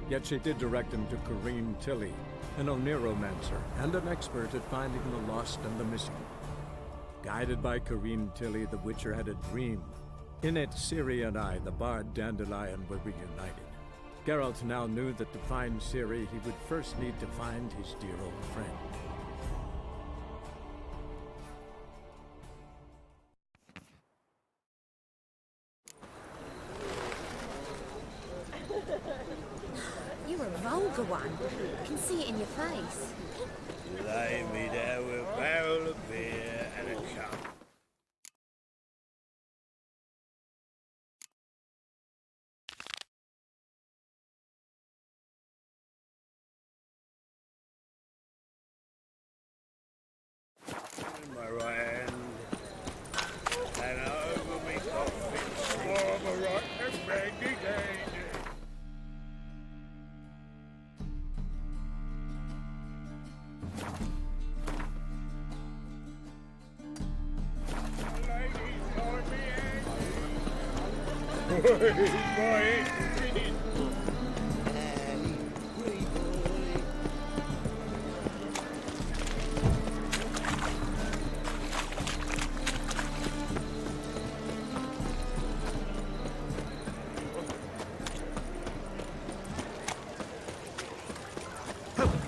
Yet she did direct him to Kareem Tilly, an Oniromancer and an expert at finding the lost and the missing. Guided by Kareem Tilly, the Witcher had a dream. In it, Ciri and I, the bard Dandelion, were reunited. Geralt now knew that to find Ciri, he would first need to find his dear old friend. You're a vulgar one. I can see it in your face. Lay me there with a barrel of beer and a cup. In my right hand, and over me coffin, storm a rock and baggy daisy.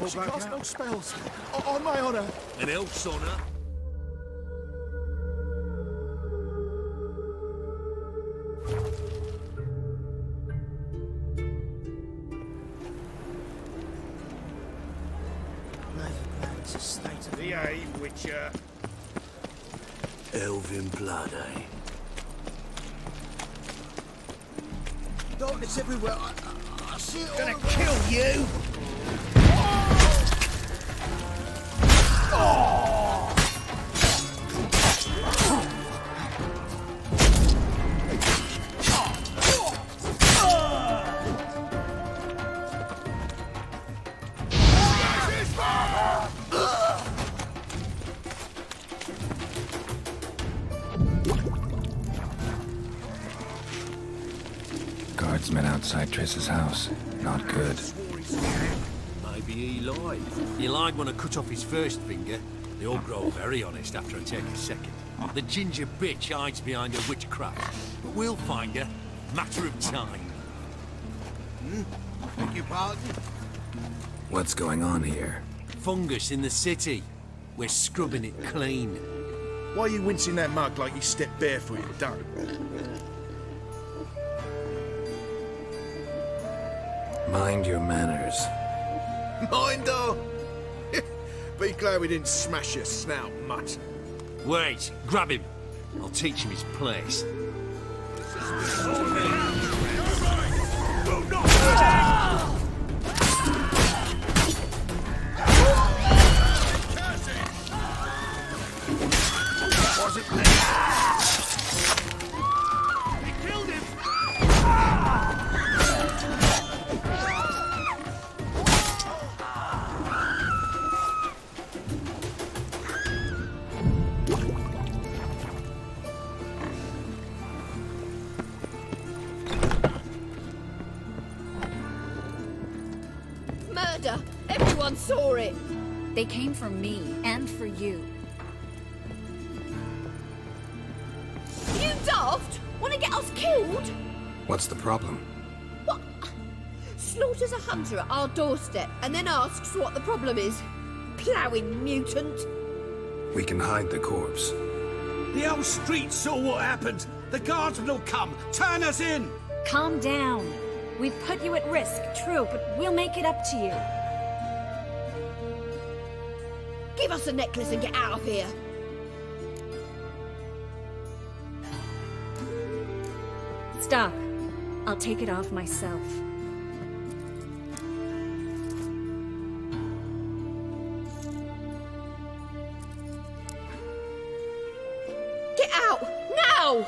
She casts no spells. On my honor. An elf's honor. It's a state of The A, Witcher. Elven blood, eh? darkness everywhere. I see it all. Gonna kill you! Guardsmen outside Triss's house. Not good. Maybe he lied. He lied when I cut off his first finger. They all grow very honest after I take a second. The ginger bitch hides behind her witchcraft. But we'll find her. Matter of time. Beg your pardon? What's going on here? Fungus in the city. We're scrubbing it clean. Why are you wincing that mug like you stepped barefoot? Don't. Mind your manners. Mind her? Be glad we didn't smash your snout, mutt. Wait, grab him. I'll teach him his place. Murder! Everyone saw it! They came for me, and for you. You daft? Want to get us killed? What's the problem? What? Slaughters a hunter at our doorstep, and then asks what the problem is. Ploughing mutant. We can hide the corpse. The whole street saw what happened. The guardsmen will come. Turn us in! Calm down. We've put you at risk, true, but we'll make it up to you. Give us a necklace and get out of here. Stop. I'll take it off myself. Get out! Now!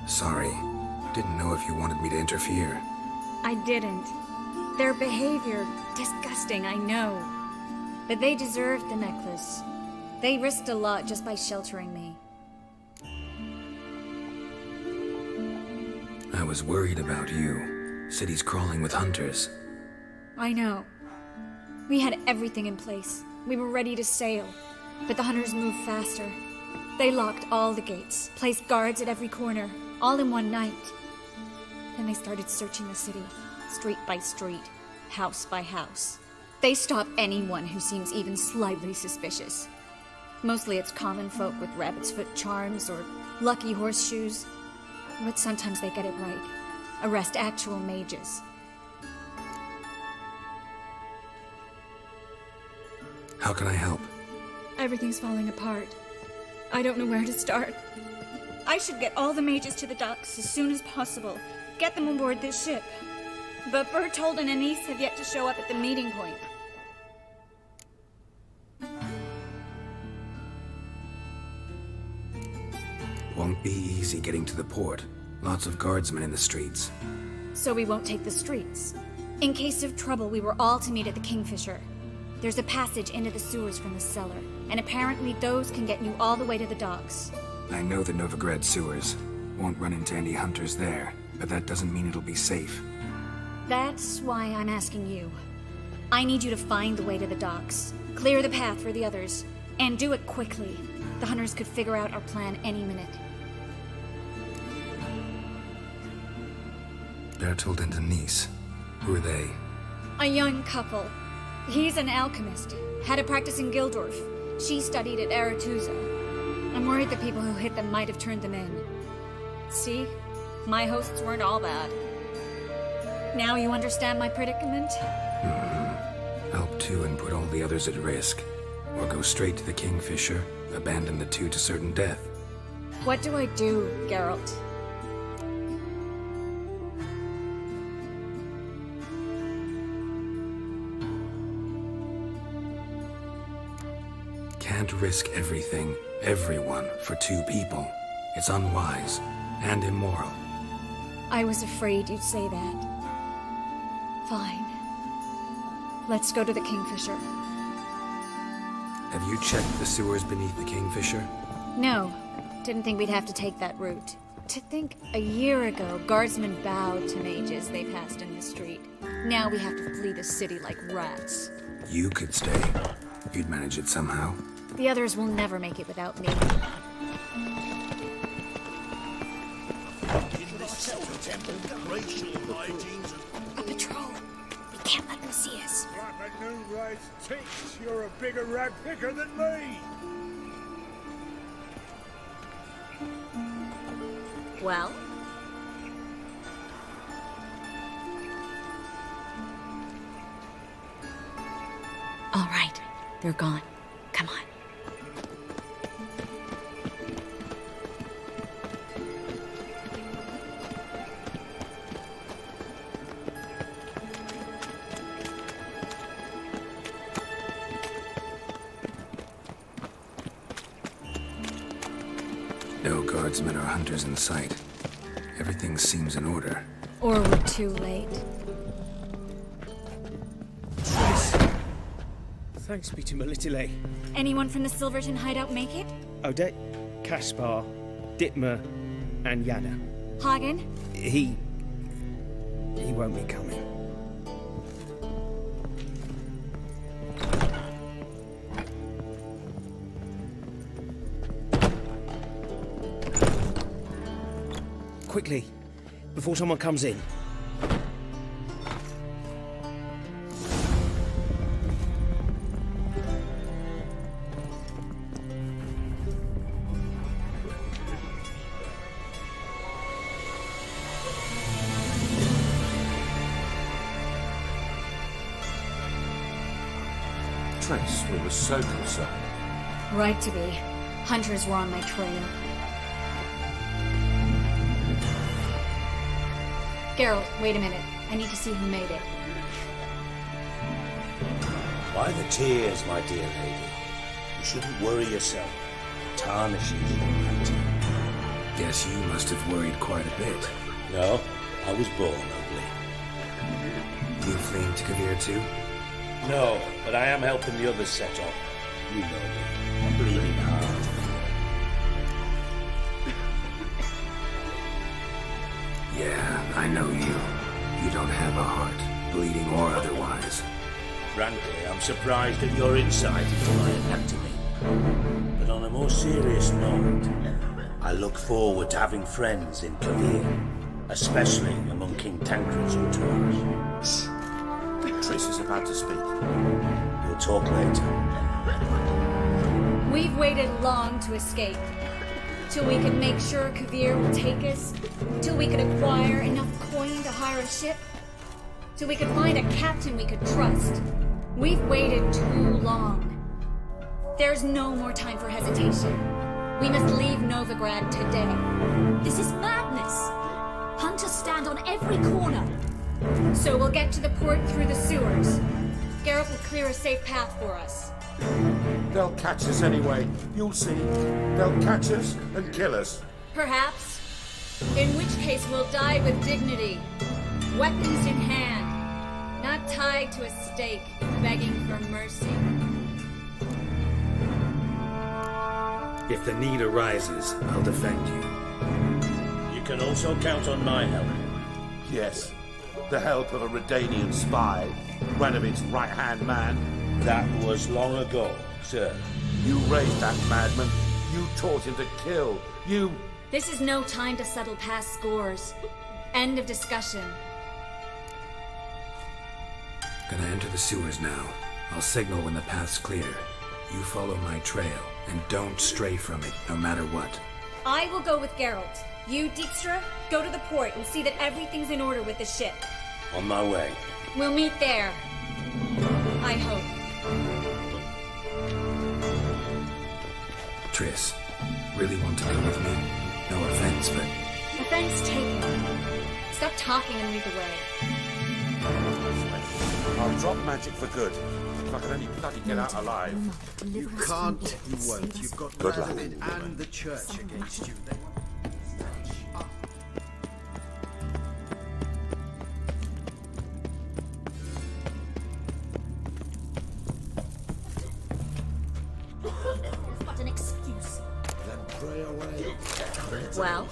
Sorry. Didn't know if you wanted me to interfere. I didn't. Their behavior, disgusting, I know. But they deserved the necklace. They risked a lot just by sheltering me. I was worried about you. City's crawling with hunters. I know. We had everything in place. We were ready to sail. But the hunters moved faster. They locked all the gates, placed guards at every corner, all in one night. Then they started searching the city, street by street, house by house. They stop anyone who seems even slightly suspicious. Mostly it's common folk with rabbit's foot charms or lucky horseshoes. But sometimes they get it right. Arrest actual mages. How can I help? Everything's falling apart. I don't know where to start. I should get all the mages to the docks as soon as possible. Get them aboard this ship. But Bertold and Anise have yet to show up at the meeting point. Won't be easy getting to the port. Lots of guardsmen in the streets. So we won't take the streets. In case of trouble, we were all to meet at the Kingfisher. There's a passage into the sewers from the cellar, and apparently those can get you all the way to the docks. I know the Novigrad sewers. Won't run into any hunters there, but that doesn't mean it'll be safe. That's why I'm asking you. I need you to find the way to the docks, clear the path for the others, and do it quickly. The hunters could figure out our plan any minute. Bertold and Denise. Who are they? A young couple. He's an alchemist. Had a practice in Gildorf. She studied at Aretusa. I'm worried the people who hit them might have turned them in. See? My hosts weren't all bad. Now you understand my predicament? Help two and put all the others at risk. Or go straight to the Kingfisher, abandon the two to certain death. What do I do, Geralt? Can't risk everything, everyone, for two people. It's unwise and immoral. I was afraid you'd say that. Fine. Let's go to the Kingfisher. Have you checked the sewers beneath the Kingfisher? No. Didn't think we'd have to take that route. To think a year ago, guardsmen bowed to mages they passed in the street. Now we have to flee the city like rats. You could stay. You'd manage it somehow. The others will never make it without me. A patrol. We can't let them see us. You're a bigger rat picker than me. Well? All right. They're gone. Come on. No guardsmen or hunters in sight. Everything seems in order. Or we're too late. Thanks be to my little A. Anyone from the Silverton hideout make it? Odette, Caspar, Dittmer, and Yana. Hagen? He won't be coming. Quickly, before someone comes in. Trace, we were so concerned. Right to be. Hunters were on my trail. Geralt, wait a minute. I need to see who made it. By the tears, my dear lady. You shouldn't worry yourself. It tarnishes your hunting. Guess you must have worried quite a bit. No, I was born ugly. You fleeing to Kavir too? No, but I am helping the others set off. You know me. I'm bleeding hard. Yeah, I know you. You don't have a heart, bleeding or otherwise. Frankly, I'm surprised at your insight into my anatomy. But on a more serious note, I look forward to having friends in Kavir, especially among King Tancred's entourage. Triss is about to speak. We'll talk later. We've waited long to escape. Till we could make sure Kavir will take us. Till we could acquire enough coin to hire a ship. Till we could find a captain we could trust. We've waited too long. There's no more time for hesitation. We must leave Novigrad today. This is madness. Hunters stand on every corner. So we'll get to the port through the sewers. Garrett will clear a safe path for us. They'll catch us anyway. You'll see. They'll catch us and kill us. Perhaps. In which case we'll die with dignity. Weapons in hand. Not tied to a stake, begging for mercy. If the need arises, I'll defend you. You can also count on my help. Yes. The help of a Redanian spy. Renovit's right-hand man. That was long ago, sir. You raised that madman. You taught him to kill. You... This is no time to settle past scores. End of discussion. Gonna enter the sewers now. I'll signal when the path's clear. You follow my trail, and don't stray from it, no matter what. I will go with Geralt. You, Dijkstra, go to the port and see that everything's in order with the ship. On my way. We'll meet there. I hope. Triss, really want to go with me? No offense, but... Offense taken. Stop talking and lead the way. I'll drop magic for good. If I can only bloody get out alive. You can't, you won't. You've got Good luck. Renovit and the church against you. What an excuse. Then pray away. Well?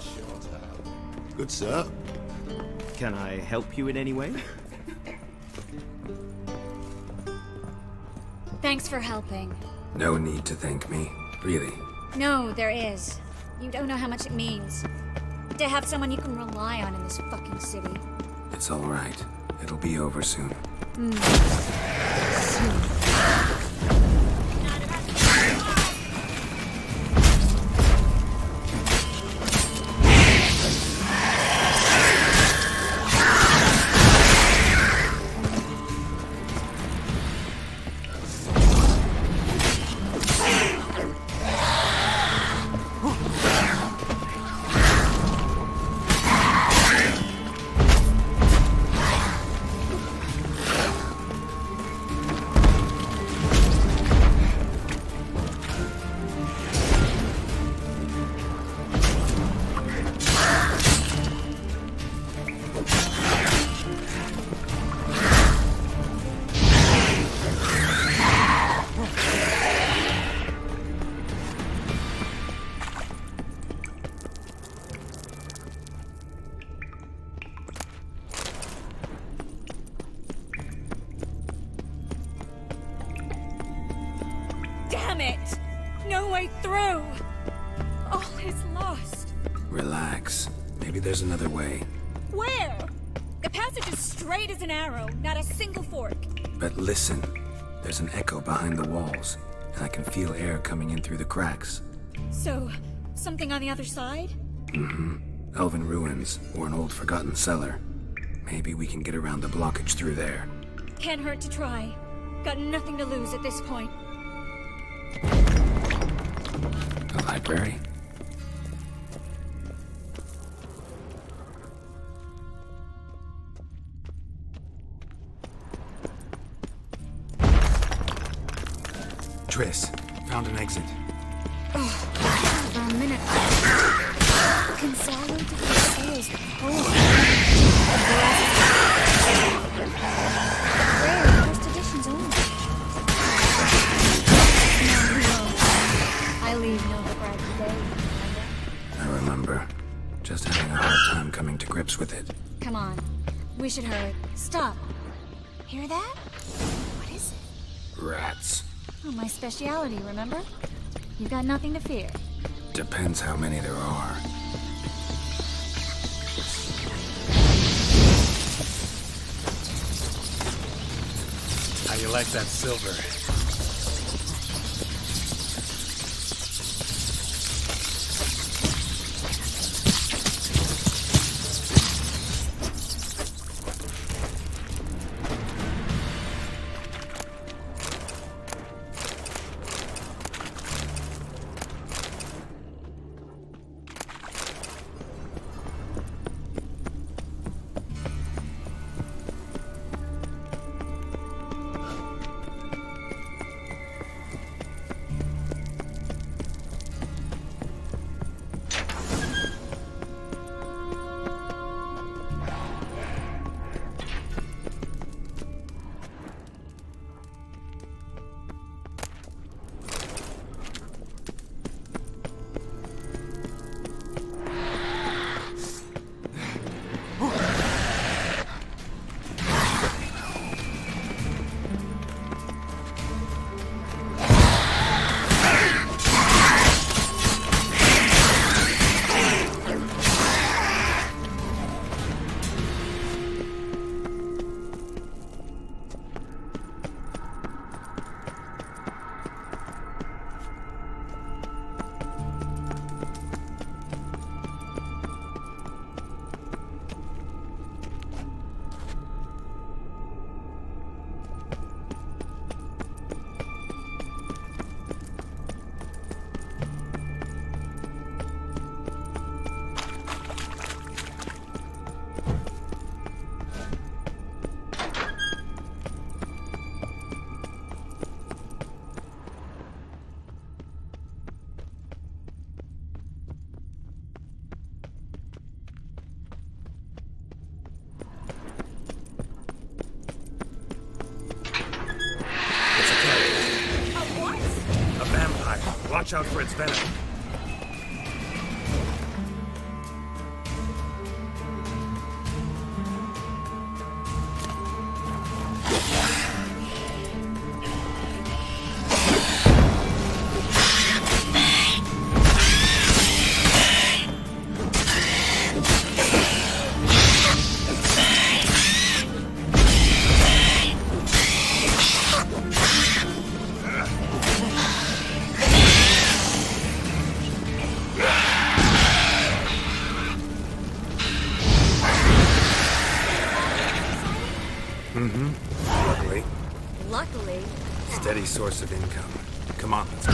Good, sir. Can I help you in any way? Thanks for helping. No need to thank me, really. No, there is. You don't know how much it means. To have someone you can rely on in this fucking city. It's all right. It'll be over soon. Damn it! No way through! All is lost. Relax. Maybe there's another way. Where? The passage is straight as an arrow, not a single fork. But listen. There's an echo behind the walls, and I can feel air coming in through the cracks. So, something on the other side? Elven ruins, or an old forgotten cellar. Maybe we can get around the blockage through there. Can't hurt to try. Got nothing to lose at this point. The library? Triss, found an exit. For a minute. Consolidated sales. Rare, first editions only. No. I leave Novigrad today. I remember. Just having a hard time coming to grips with it. Come on. We should hurry. Stop. Hear that? What is it? Rats. Oh, my speciality, remember? You've got nothing to fear. Depends how many there are. How you like that silver? Watch out for its venom. Luckily. Luckily. Steady source of income. Come on, let's go.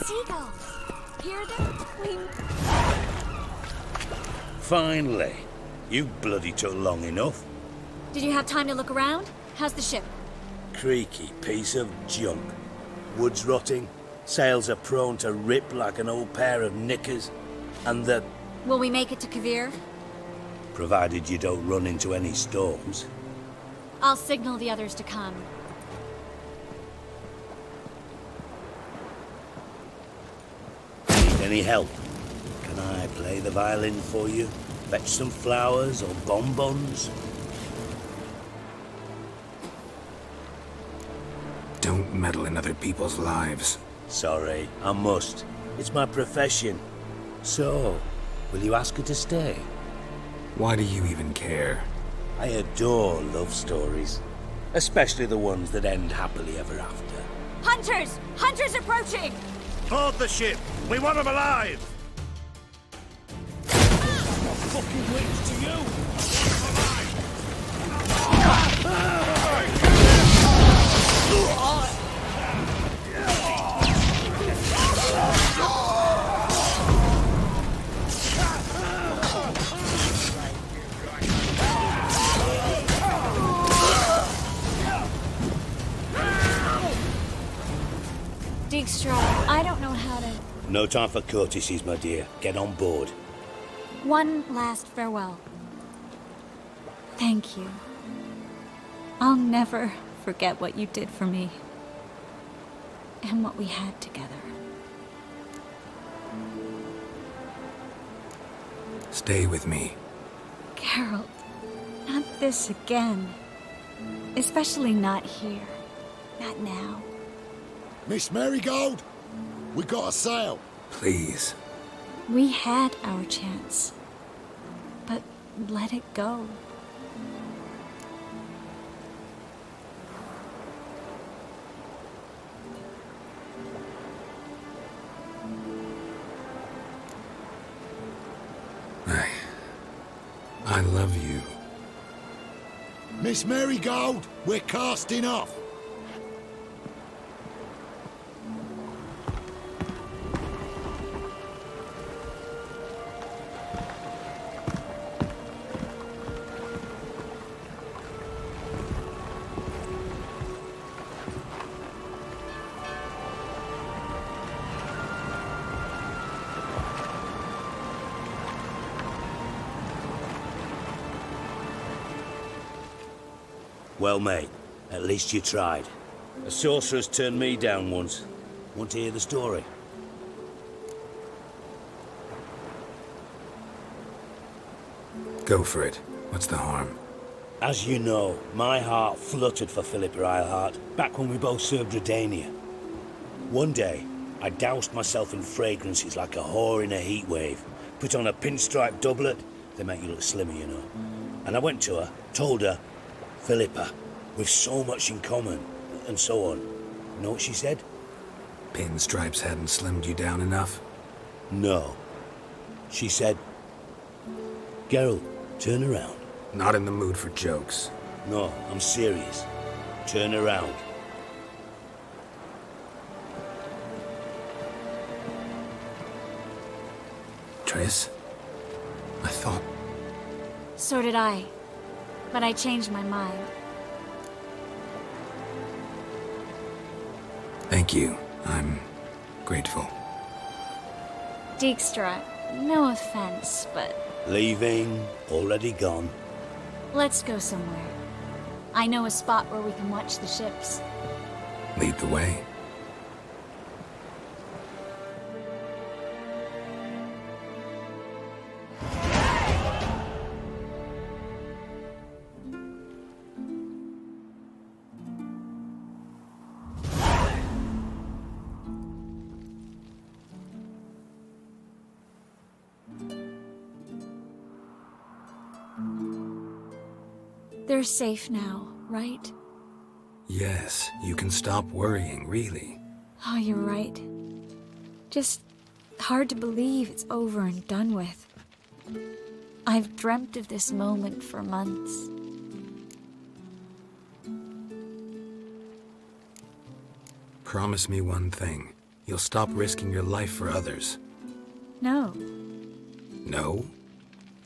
Seagulls. Hear them? Finally. You bloody took long enough. Did you have time to look around? How's the ship? Creaky piece of junk. Wood's rotting, sails are prone to rip like an old pair of knickers, and the... Will we make it to Kavir? Provided you don't run into any storms. I'll signal the others to come. Need any help? Can I play the violin for you? Fetch some flowers or bonbons? Don't meddle in other people's lives. Sorry, I must. It's my profession. So, will you ask her to stay? Why do you even care? I adore love stories. Especially the ones that end happily ever after. Hunters! Hunters approaching! Board the ship! We want them alive! Fucking wings to you! Dijkstra, I don't know how to... No time for courtesies, my dear. Get on board. One last farewell. Thank you. I'll never forget what you did for me. And what we had together. Stay with me. Geralt, not this again. Especially not here. Not now. Miss Marigold, we got a sail. Please. We had our chance. But let it go. I love you. Miss Marigold, we're casting off. Well, mate, at least you tried. A sorceress turned me down once. Want to hear the story? Go for it. What's the harm? As you know, my heart fluttered for Philippa Eilhart back when we both served Redania. One day, I doused myself in fragrances like a whore in a heat wave. Put on a pinstripe doublet, they make you look slimmer, you know. And I went to her, told her, Philippa, we've so much in common, and so on. You know what she said? Pinstripes hadn't slimmed you down enough? No. She said, Geralt, turn around. Not in the mood for jokes. No, I'm serious. Turn around. Triss? I thought... So did I. But I changed my mind. Thank you. I'm grateful. Dijkstra, no offense, but... Leaving, already gone. Let's go somewhere. I know a spot where we can watch the ships. Lead the way. They're safe now, right? Yes, you can stop worrying, really. Oh, you're right. Just hard to believe it's over and done with. I've dreamt of this moment for months. Promise me one thing. You'll stop risking your life for others. No. No?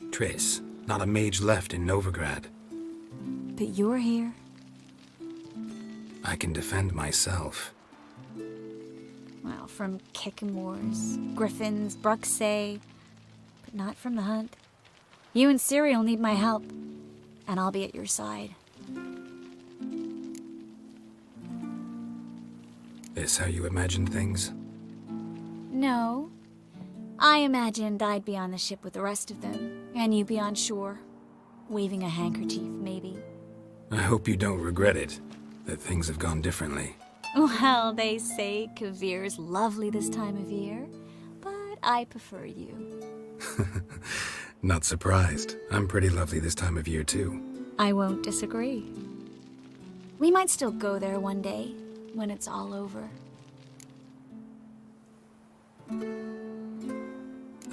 Triss, not a mage left in Novigrad. But you're here. I can defend myself. Well, from Kickamores, Griffins, Bruxay, but not from the hunt. You and Ciri will need my help, and I'll be at your side. This how you imagine things? No. I imagined I'd be on the ship with the rest of them, and you be on shore, waving a handkerchief, maybe. I hope you don't regret it, that things have gone differently. Well, they say Kavir's lovely this time of year, but I prefer you. Not surprised. I'm pretty lovely this time of year, too. I won't disagree. We might still go there one day, when it's all over.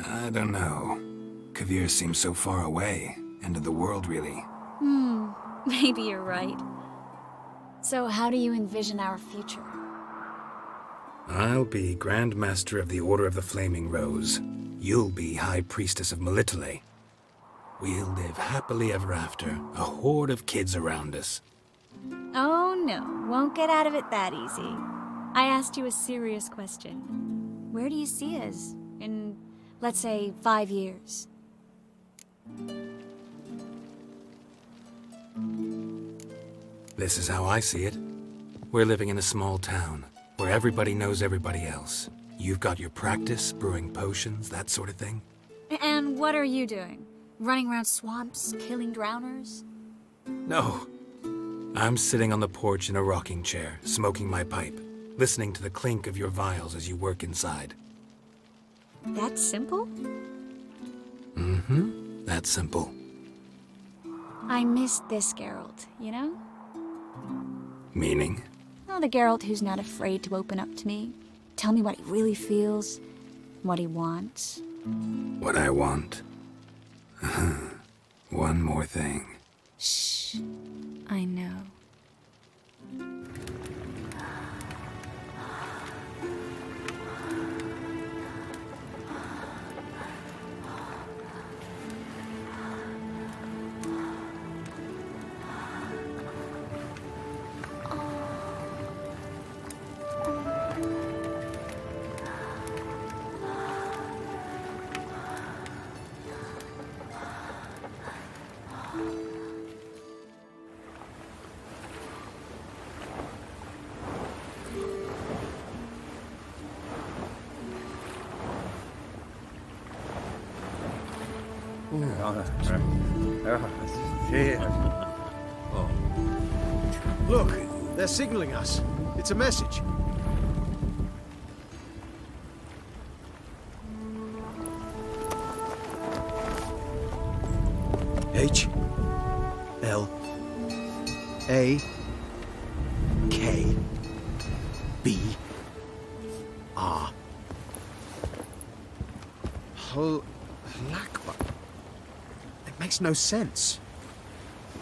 I don't know. Kavir seems so far away. End of the world, really. Maybe you're right. So how do you envision our future? I'll be Grand Master of the Order of the Flaming Rose. You'll be High Priestess of Melitele. We'll live happily ever after, a horde of kids around us. Oh no, won't get out of it that easy. I asked you a serious question. Where do you see us in, let's say, 5 years? This is how I see it. We're living in a small town where everybody knows everybody else. You've got your practice, brewing potions, that sort of thing. And what are you doing? Running around swamps, killing drowners? No. I'm sitting on the porch in a rocking chair, smoking my pipe, listening to the clink of your vials as you work inside. That simple? Mm-hmm. That's simple. I missed this Geralt, you know? Meaning? Oh, the Geralt who's not afraid to open up to me. Tell me what he really feels, what he wants. What I want? One more thing. Shh. I know. Look, they're signaling us. It's a message. H L A K B R Halakba. It makes no sense.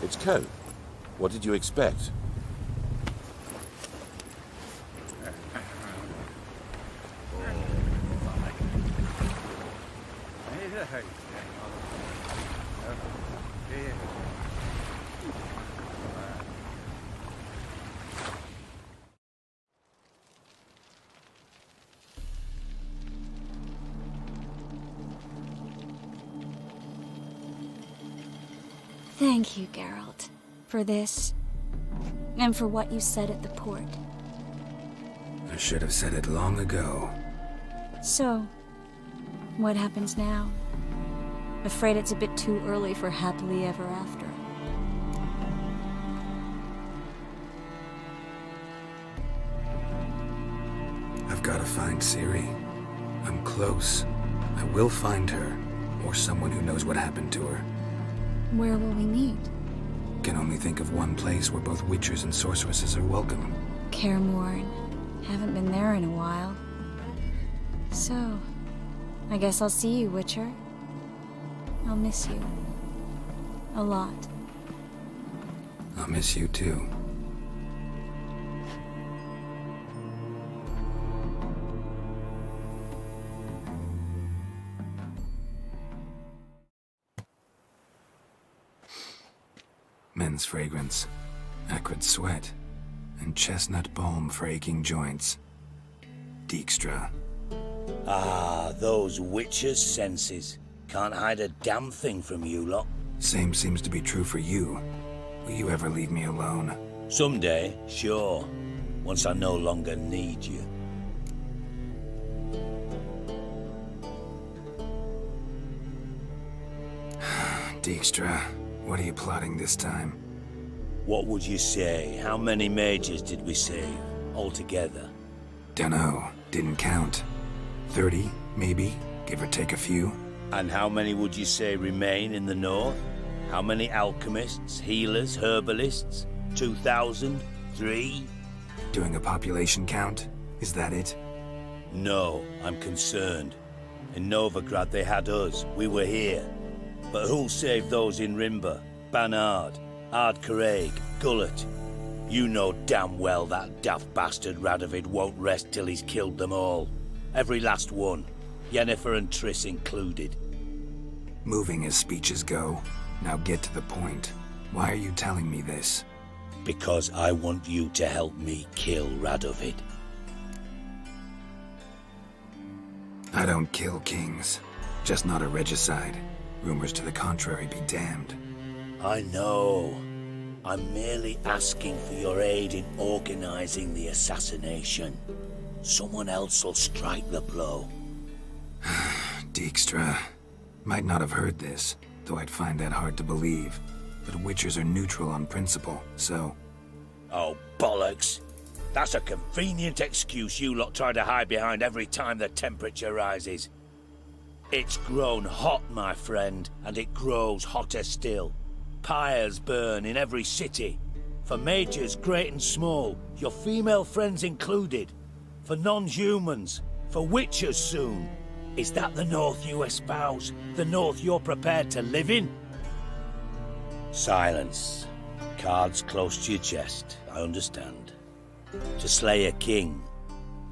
It's code. What did you expect? Thank you, Geralt, for this, and for what you said at the port. I should have said it long ago. So, what happens now? Afraid it's a bit too early for happily ever after. I've got to find Ciri. I'm close. I will find her, or someone who knows what happened to her. Where will we meet? Can only think of one place where both witchers and sorceresses are welcome. Kaer Morhen. Haven't been there in a while. So, I guess I'll see you, Witcher. I'll miss you. A lot. I'll miss you too. Men's fragrance, acrid sweat, and chestnut balm for aching joints. Dijkstra. Ah, those witches' senses. Can't hide a damn thing from you lot. Same seems to be true for you. Will you ever leave me alone? Someday, sure. Once I no longer need you. Dijkstra, what are you plotting this time? What would you say? How many mages did we save, altogether? Dunno. Didn't count. 30, maybe? Give or take a few? And how many would you say remain in the north? How many alchemists, healers, herbalists? 2,000? 3? Doing a population count? Is that it? No, I'm concerned. In Novigrad they had us. We were here. But who'll save those in Rimba? Banard, Ardcaraig, Gullet? You know damn well that daft bastard Radovid won't rest till he's killed them all. Every last one. Yennefer and Triss included. Moving as speeches go. Now get to the point. Why are you telling me this? Because I want you to help me kill Radovid. I don't kill kings. Just not a regicide. Rumors to the contrary be damned. I know. I'm merely asking for your aid in organizing the assassination. Someone else will strike the blow. Dijkstra. Might not have heard this, though I'd find that hard to believe. But Witchers are neutral on principle, so... Oh, bollocks. That's a convenient excuse you lot try to hide behind every time the temperature rises. It's grown hot, my friend, and it grows hotter still. Pyres burn in every city. For majors great and small, your female friends included. For non-humans, for Witchers soon. Is that the North you espouse? The North you're prepared to live in? Silence. Cards close to your chest, I understand. To slay a king,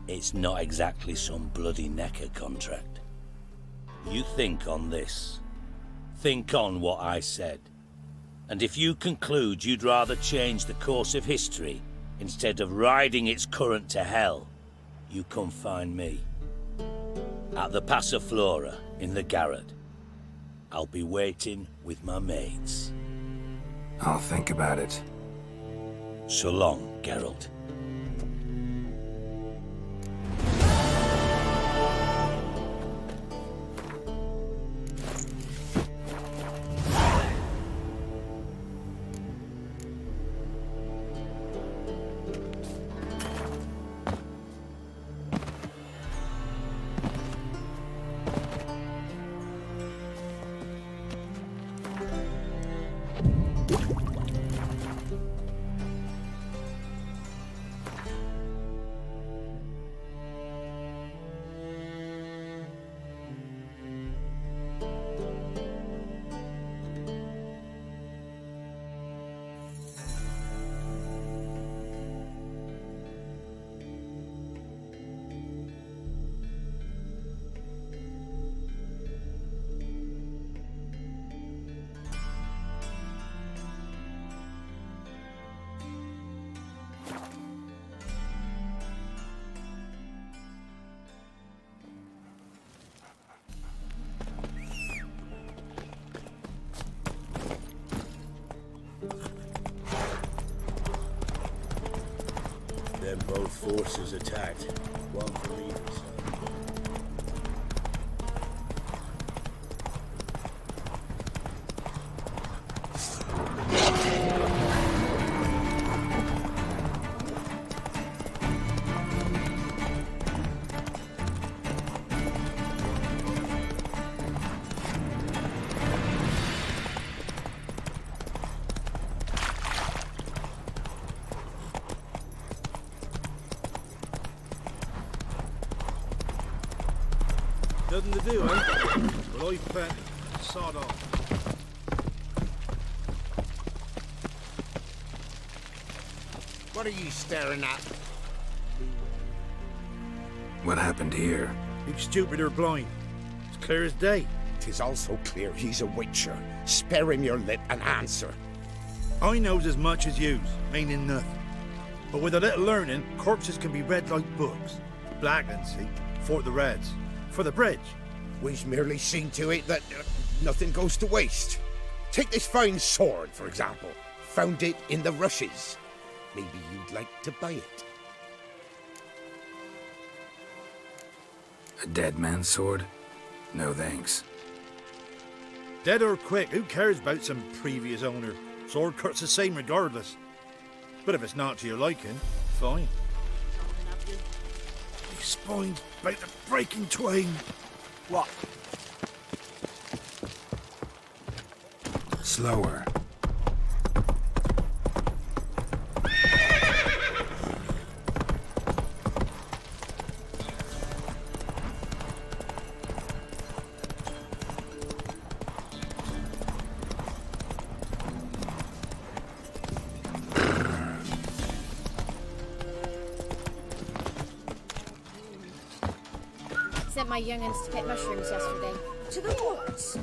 it's not exactly some bloody necker contract. You think on this. Think on what I said. And if you conclude you'd rather change the course of history instead of riding its current to hell, you come find me. At the Passiflora in the garret. I'll be waiting with my mates. I'll think about it. So long, Geralt. Then both forces attacked. One for either side. Nothing to do, eh? Well, I bet sod off. What are you staring at? What happened here? You stupid or blind? It's clear as day. 'Tis also clear he's a Witcher. Spare him your lip and answer. I knows as much as yous, meaning nothing. But with a little learning, corpses can be read like books. Blackland, see? For the Reds. For the bridge. We've merely seen to it that nothing goes to waste. Take this fine sword, for example. Found it in the rushes. Maybe you'd like to buy it. A dead man's sword? No thanks. Dead or quick, who cares about some previous owner? Sword cuts the same regardless. But if it's not to your liking, fine. These spines about to break in twain. What? Slower. Sent my young'uns to get mushrooms yesterday. To the woods?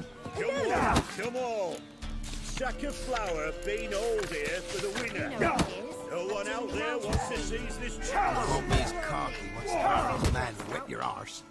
Come on! Sack of flour been old here for the winner. No one out there wants to seize this chance. Hope he's cocky. What's the harm of a man to whip your arse?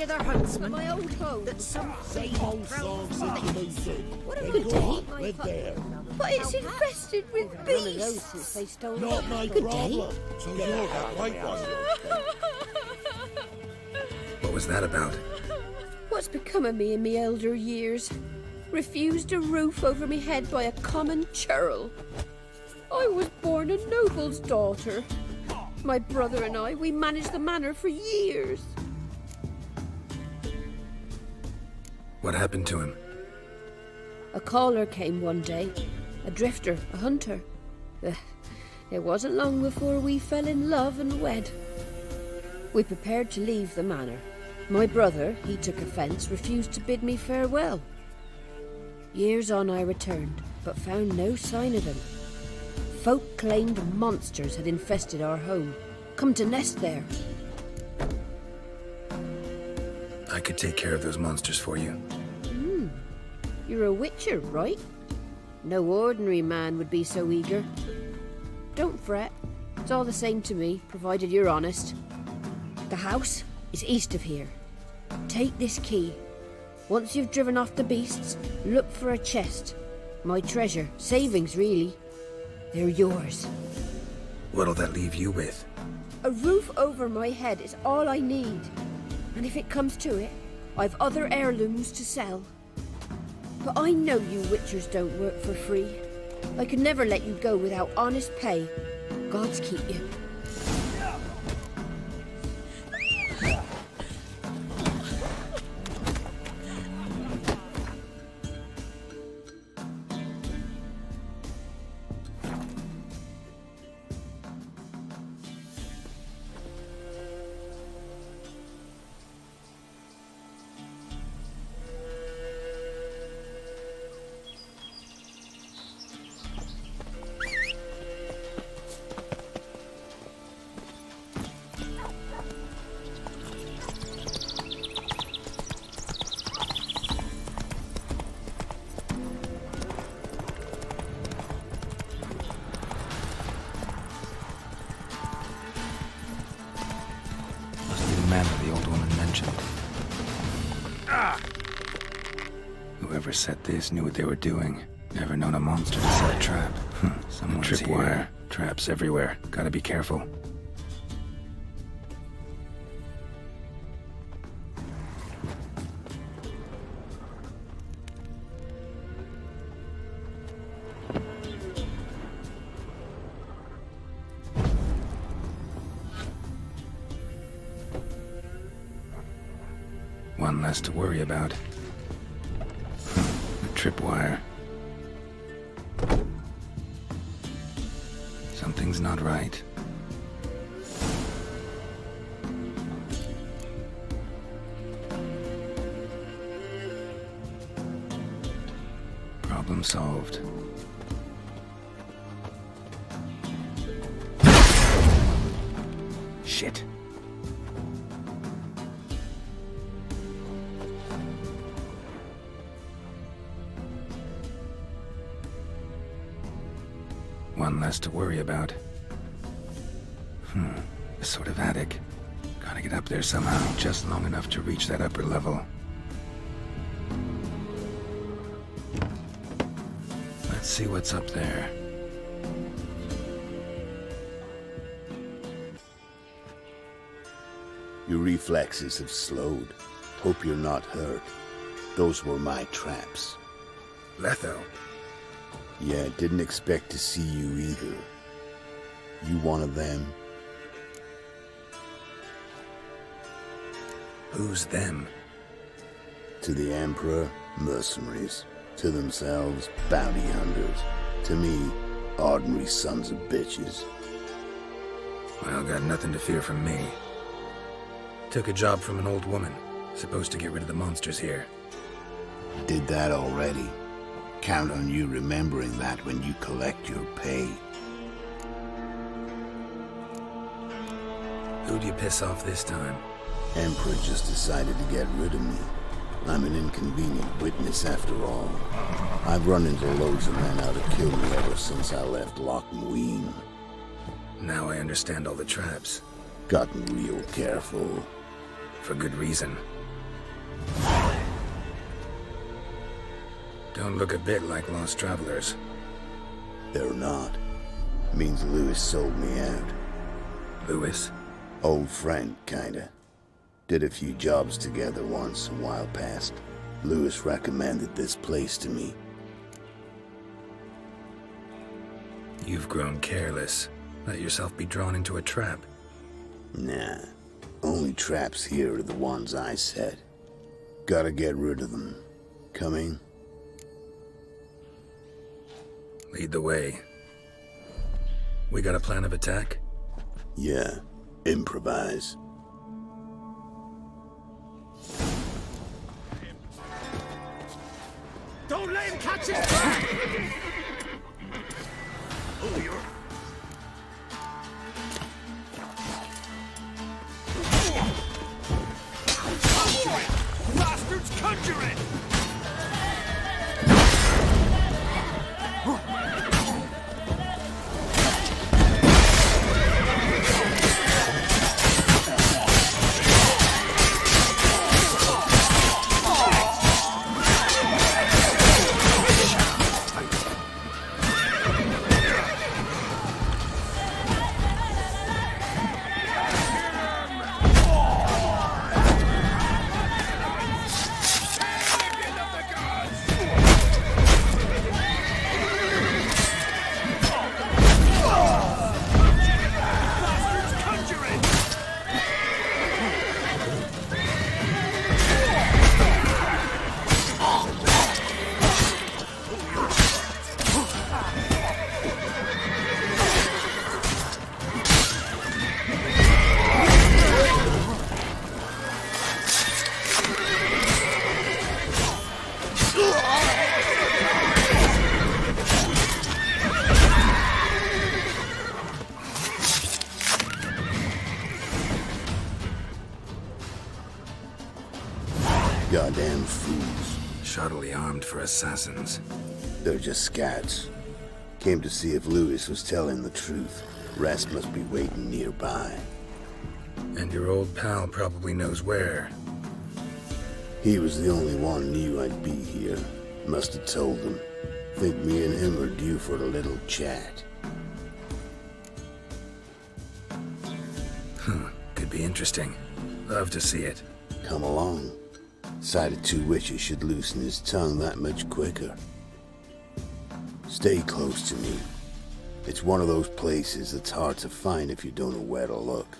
any other huntsman? My old home. That some same old songs What a good day. We're there. But it's infested with beasts. Since they stole Not my good problem. day. So you're that white one. What was that about? What's become of me in me elder years? Refused a roof over me head by a common churl. I was born a noble's daughter. My brother and I, we managed the manor for years. What happened to him? A caller came one day. A drifter, a hunter. It wasn't long before we fell in love and wed. We prepared to leave the manor. My brother, he took offence, refused to bid me farewell. Years on I returned, but found no sign of him. Folk claimed monsters had infested our home, come to nest there. I could take care of those monsters for you. You're a witcher, right? No ordinary man would be so eager. Don't fret. It's all the same to me, provided you're honest. The house is east of here. Take this key. Once you've driven off the beasts, look for a chest. My treasure. Savings, really. They're yours. What'll that leave you with? A roof over my head is all I need. And if it comes to it, I've other heirlooms to sell. But I know you witchers don't work for free. I could never let you go without honest pay. Gods keep you. The old woman mentioned. Whoever set this knew what they were doing. Never known a monster to set a trap. Someone's tripwire. Traps everywhere. Gotta be careful. One less to worry about. A tripwire. Something's not right. Problem solved. Shit. One less to worry about. A sort of attic. Gotta get up there somehow, just long enough to reach that upper level. Let's see what's up there. Your reflexes have slowed. Hope you're not hurt. Those were my traps. Letho. Yeah, didn't expect to see you either. You one of them? Who's them? To the Emperor, mercenaries. To themselves, bounty hunters. To me, ordinary sons of bitches. Well, got nothing to fear from me. Took a job from an old woman. Supposed to get rid of the monsters here. Did that already. Count on you remembering that when you collect your pay. Who'd you piss off this time? Emperor just decided to get rid of me. I'm an inconvenient witness after all. I've run into loads of men out to kill me ever since I left Loch Mween. Now I understand all the traps. Gotten real careful. For good reason. Don't look a bit like lost travelers. They're not. Means Lewis sold me out. Lewis? Old friend, kinda. Did a few jobs together once, a while past. Lewis recommended this place to me. You've grown careless. Let yourself be drawn into a trap. Nah. Only traps here are the ones I set. Gotta get rid of them. Coming? Lead the way. We got a plan of attack? Yeah. Improvise. Don't let him catch it! Oh, you're... Conjure it! Bastards, conjure it! Goddamn fools. Shoddily armed for assassins. They're just scats. Came to see if Lewis was telling the truth. Rest must be waiting nearby. And your old pal probably knows where. He was the only one knew I'd be here. Must have told him. Think me and him are due for a little chat. Could be interesting. Love to see it. Come along. Sight of two witches should loosen his tongue that much quicker. Stay close to me. It's one of those places that's hard to find if you don't know where to look.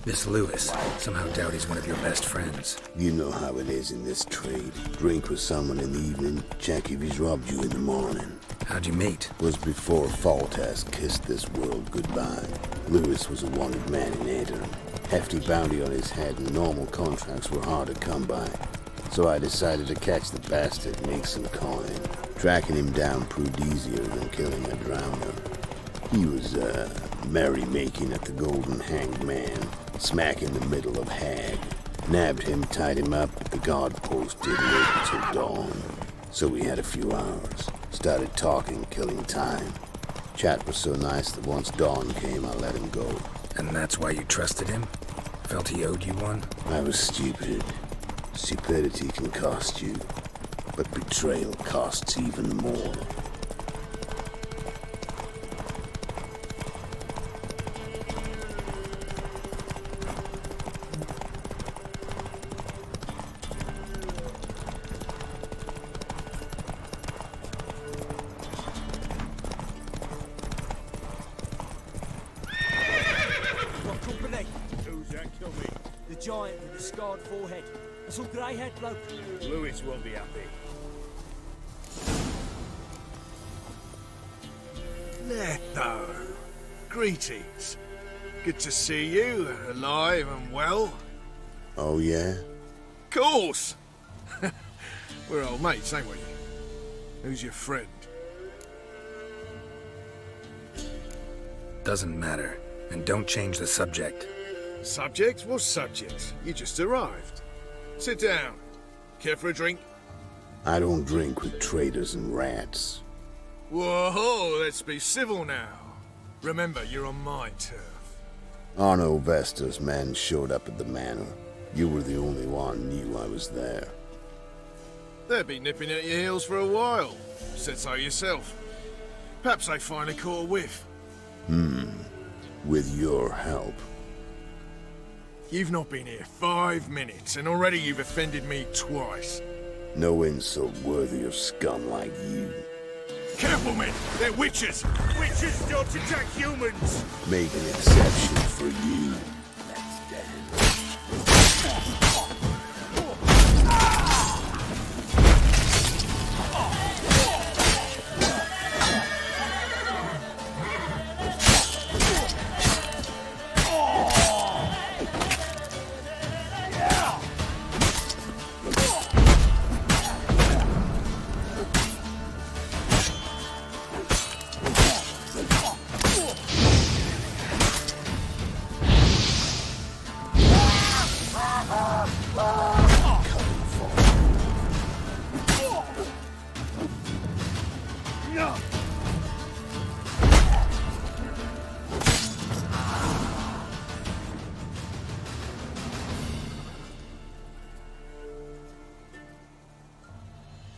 This Lewis. Somehow doubt he's one of your best friends. You know how it is in this trade. Drink with someone in the evening, check if he's robbed you in the morning. How'd you meet? Was before Faltas kissed this world goodbye. Lewis was a wanted man in Aedirn. Hefty bounty on his head and normal contracts were hard to come by. So I decided to catch the bastard and make some coin. Tracking him down proved easier than killing a drowner. He was, merrymaking at the Golden Hanged Man, smack in the middle of Hag. Nabbed him, tied him up, but the guard post didn't wait until dawn. So we had a few hours. Started talking, killing time. Chat was so nice that once dawn came, I let him go. And that's why you trusted him? Felt he owed you one? I was stupid. Stupidity can cost you, but betrayal costs even more. Giant with the scarred forehead. A some grey-haired bloke. Lewis won't be happy. Leto. Greetings. Good to see you, alive and well. Oh, yeah? Course! We're old mates, ain't we? Who's your friend? Doesn't matter. And don't change the subject. Subject? What subject? You just arrived. Sit down. Care for a drink? I don't drink with traitors and rats. Whoa, let's be civil now. Remember, you're on my turf. Arno Vestor's men showed up at the manor. You were the only one knew I was there. They've been nipping at your heels for a while. Said so yourself. Perhaps they finally caught a whiff. With your help. You've not been here 5 minutes, and already you've offended me twice. No insult worthy of scum like you. Careful, men! They're witches! Witches don't attack humans! Make an exception for you. Let's dance.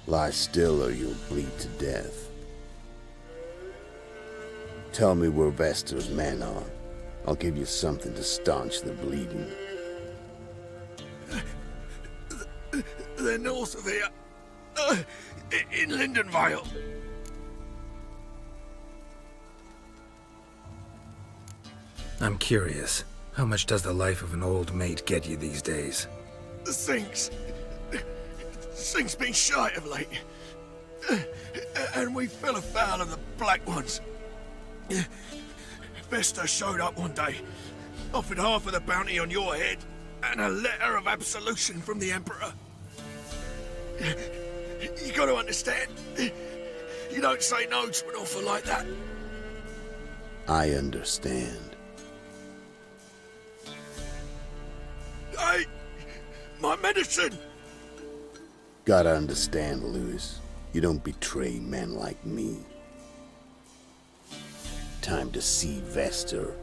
Lie still or you'll bleed to death. Tell me where Vestor's men are. I'll give you something to staunch the bleeding. They're north of here. In Lindenvale. I'm curious. How much does the life of an old mate get you these days? Sinks been shy of late. And we fell afoul of the Black Ones. Vestor showed up one day, offered half of the bounty on your head, and a letter of absolution from the Emperor. You gotta understand, you don't say no to an offer like that. I understand. Hey, my medicine! Gotta understand, Lewis. You don't betray men like me. Time to see Vestor.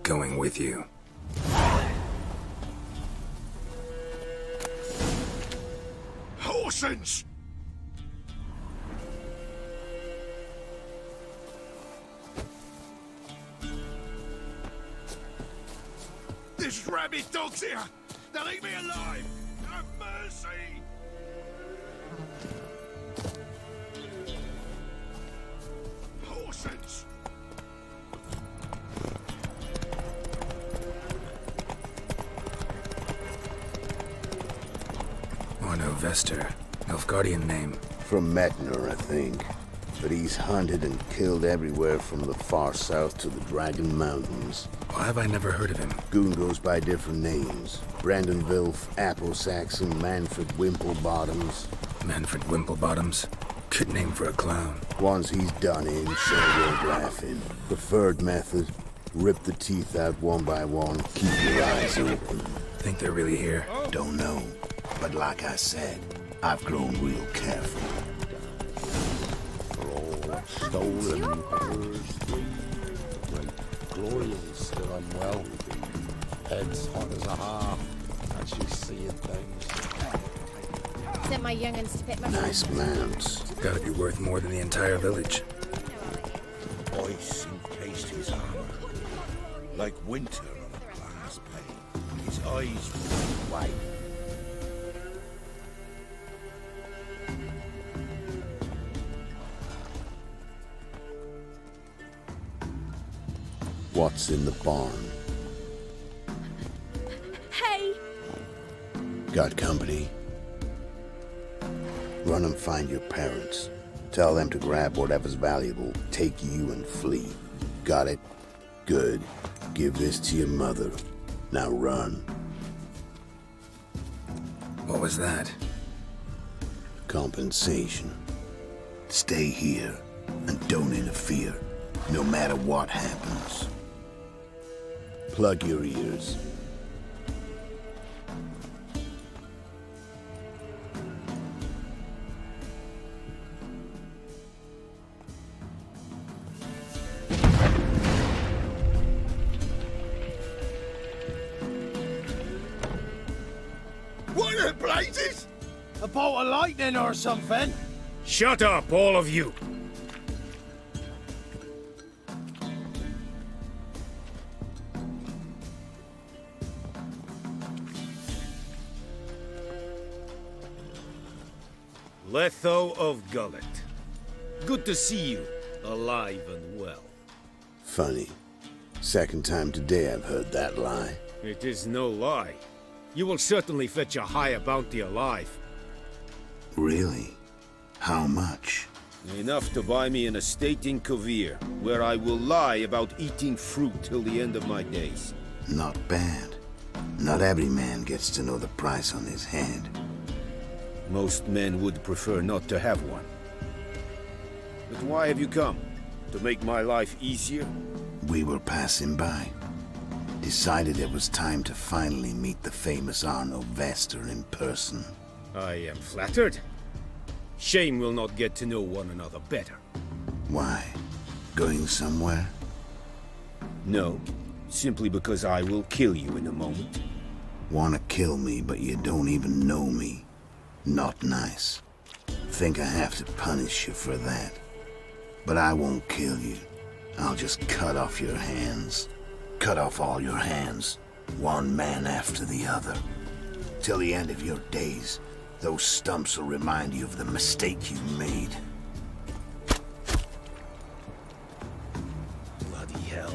Going with you. Horsens! This rabid dog's here! They'll eat me alive! Have mercy! Horsens! Arno Vestor. Nilfgaardian name. From Metner, I think. But he's hunted and killed everywhere from the far south to the Dragon Mountains. Why have I never heard of him? Goon goes by different names. Brandon Wilf, Apple Saxon, Manfred Wimplebottoms. Manfred Wimplebottoms? Good name for a clown. Ones he's done in, so won't laugh in. Preferred method, rip the teeth out one by one, keep your eyes open. Think they're really here? Don't know. But like I said, I've grown real careful. Stolen hers, Gloria is still unwell. Head's hot as a half, and she's seeing things. Sent my young'uns to pick my Nice mounts. Gotta be worth more than the entire village. Ice encased his armor, like winter on a glass pane. His eyes were white. What's in the barn? Hey! Got company? Run and find your parents. Tell them to grab whatever's valuable, take you and flee. Got it? Good. Give this to your mother. Now run. What was that? Compensation. Stay here and don't interfere, no matter what happens. Plug your ears. blazes? A bolt of lightning or something? Shut up, all of you! Letho of Gullet. Good to see you, alive and well. Funny. Second time today I've heard that lie. It is no lie. You will certainly fetch a higher bounty alive. Really? How much? Enough to buy me an estate in Kavir, where I will lie about eating fruit till the end of my days. Not bad. Not every man gets to know the price on his head. Most men would prefer not to have one. But why have you come? To make my life easier? We were passing by. Decided it was time to finally meet the famous Arno Vester in person. I am flattered. Shame we'll not get to know one another better. Why? Going somewhere? No. Simply because I will kill you in a moment. Wanna kill me, but you don't even know me. Not nice. Think I have to punish you for that. But I won't kill you. I'll just cut off your hands. Cut off all your hands, one man after the other. Till the end of your days, those stumps will remind you of the mistake you made. Bloody hell.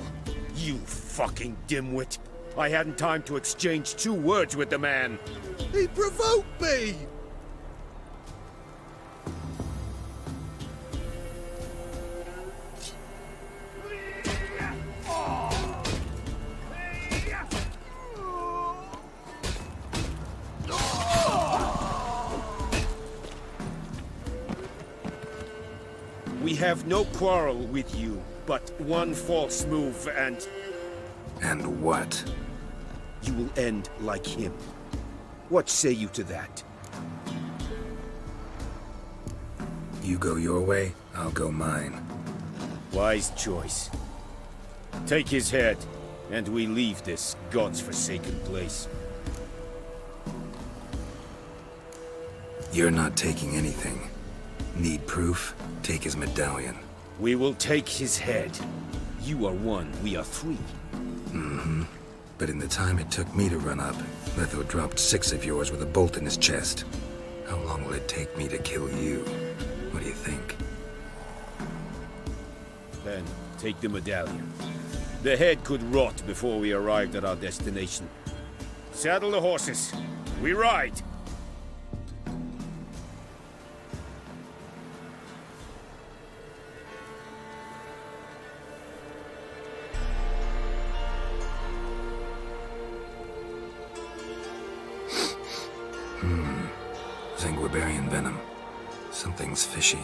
You fucking dimwit. I hadn't time to exchange 2 words with the man. He provoked me! We have no quarrel with you, but one false move and... And what? You will end like him. What say you to that? You go your way, I'll go mine. Wise choice. Take his head, and we leave this God's forsaken place. You're not taking anything. Need proof? Take his medallion. We will take his head. You are 1, we are 3. Mm-hmm. But in the time it took me to run up, Letho dropped 6 of yours with a bolt in his chest. How long will it take me to kill you? What do you think? Then, take the medallion. The head could rot before we arrived at our destination. Saddle the horses. We ride! Zanguibarian venom. Something's fishy.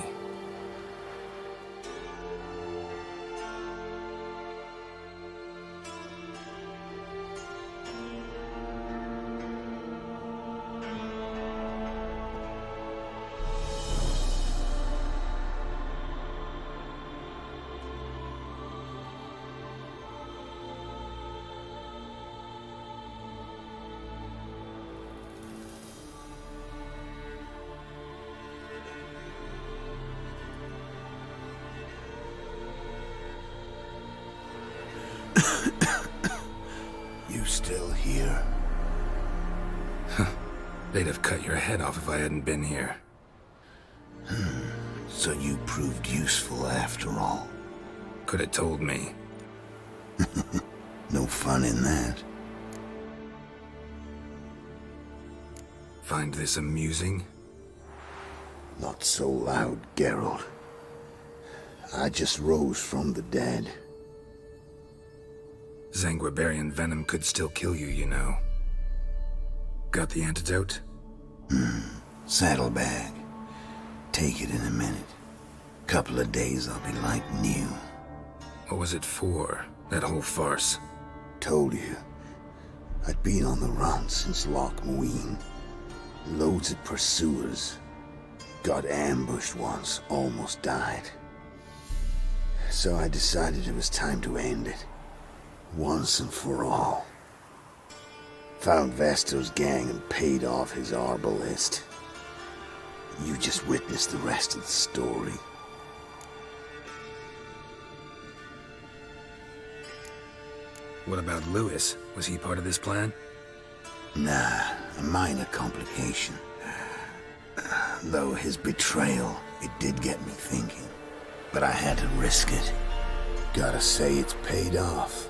You still here? They'd have cut your head off if I hadn't been here. So you proved useful after all. Could have told me. No fun in that. Find this amusing? Not so loud, Geralt. I just rose from the dead. Zanguibarian venom could still kill you, you know. Got the antidote? Saddlebag. Take it in a minute. Couple of days I'll be like new. What was it for, that whole farce? Told you. I'd been on the run since Loch Muin. Loads of pursuers. Got ambushed once, almost died. So I decided it was time to end it. Once and for all. Found Vestro's gang and paid off his arbalist. You just witnessed the rest of the story. What about Lewis? Was he part of this plan? Nah, a minor complication. Though his betrayal, it did get me thinking. But I had to risk it. Gotta say it's paid off.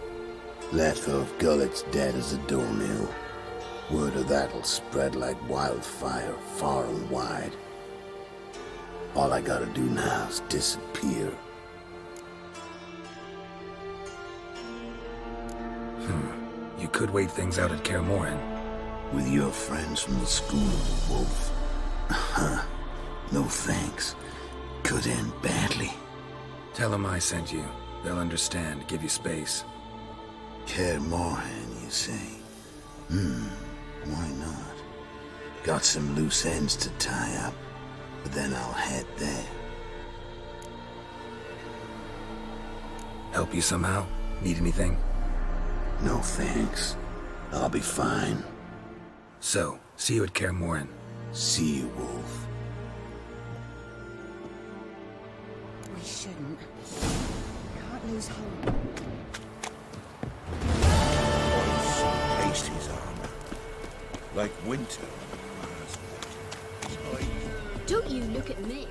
Letho of Gullet's dead as a doornail. Word of that'll spread like wildfire far and wide. All I gotta do now is disappear. You could wait things out at Kaer Morhen. With your friends from the school, Wolf. No thanks. Could end badly. Tell them I sent you. They'll understand, give you space. Kaer Morhen, you say? Why not? Got some loose ends to tie up, but then I'll head there. Help you somehow? Need anything? No thanks. I'll be fine. So, see you at Kaer Morhen. See you, Wolf. We shouldn't. Can't lose hope. Ice encased his armor, like winter on a glass plate. Don't you look at me.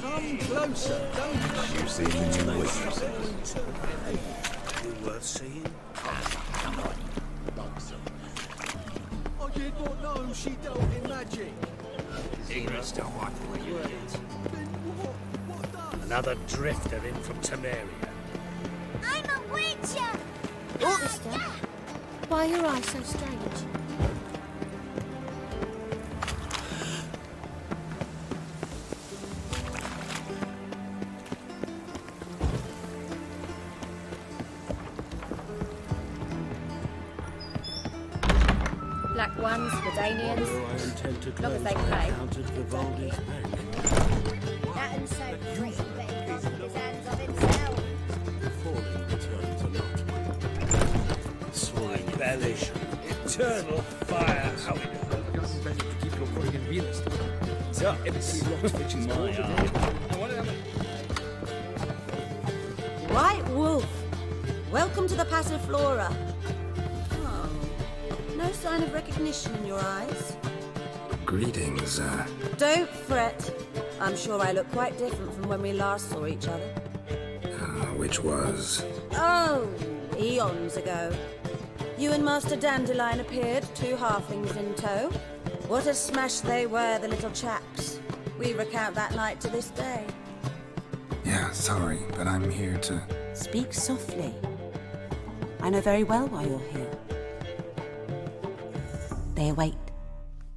Come closer, don't you see the new witness? You worth seeing? I did not know she dealt in magic. Ignorance don't want you Another drifter in from Temeria. I'm a witcher! Sister, why are your eyes so strange? Black ones, Redanians, as long as they pay. That and so pretty big off his hands of himself. Soaring bellish, eternal fire. How it White Wolf, welcome to the Passiflora. Oh, no sign of recognition in your eyes. Greetings, Don't fret. I'm sure I look quite different from when we last saw each other. which was... Oh, eons ago. You and Master Dandelion appeared, 2 halflings in tow. What a smash they were, the little chaps. We recount that night to this day. Yeah, sorry, but I'm here to... Speak softly. I know very well why you're here. They await.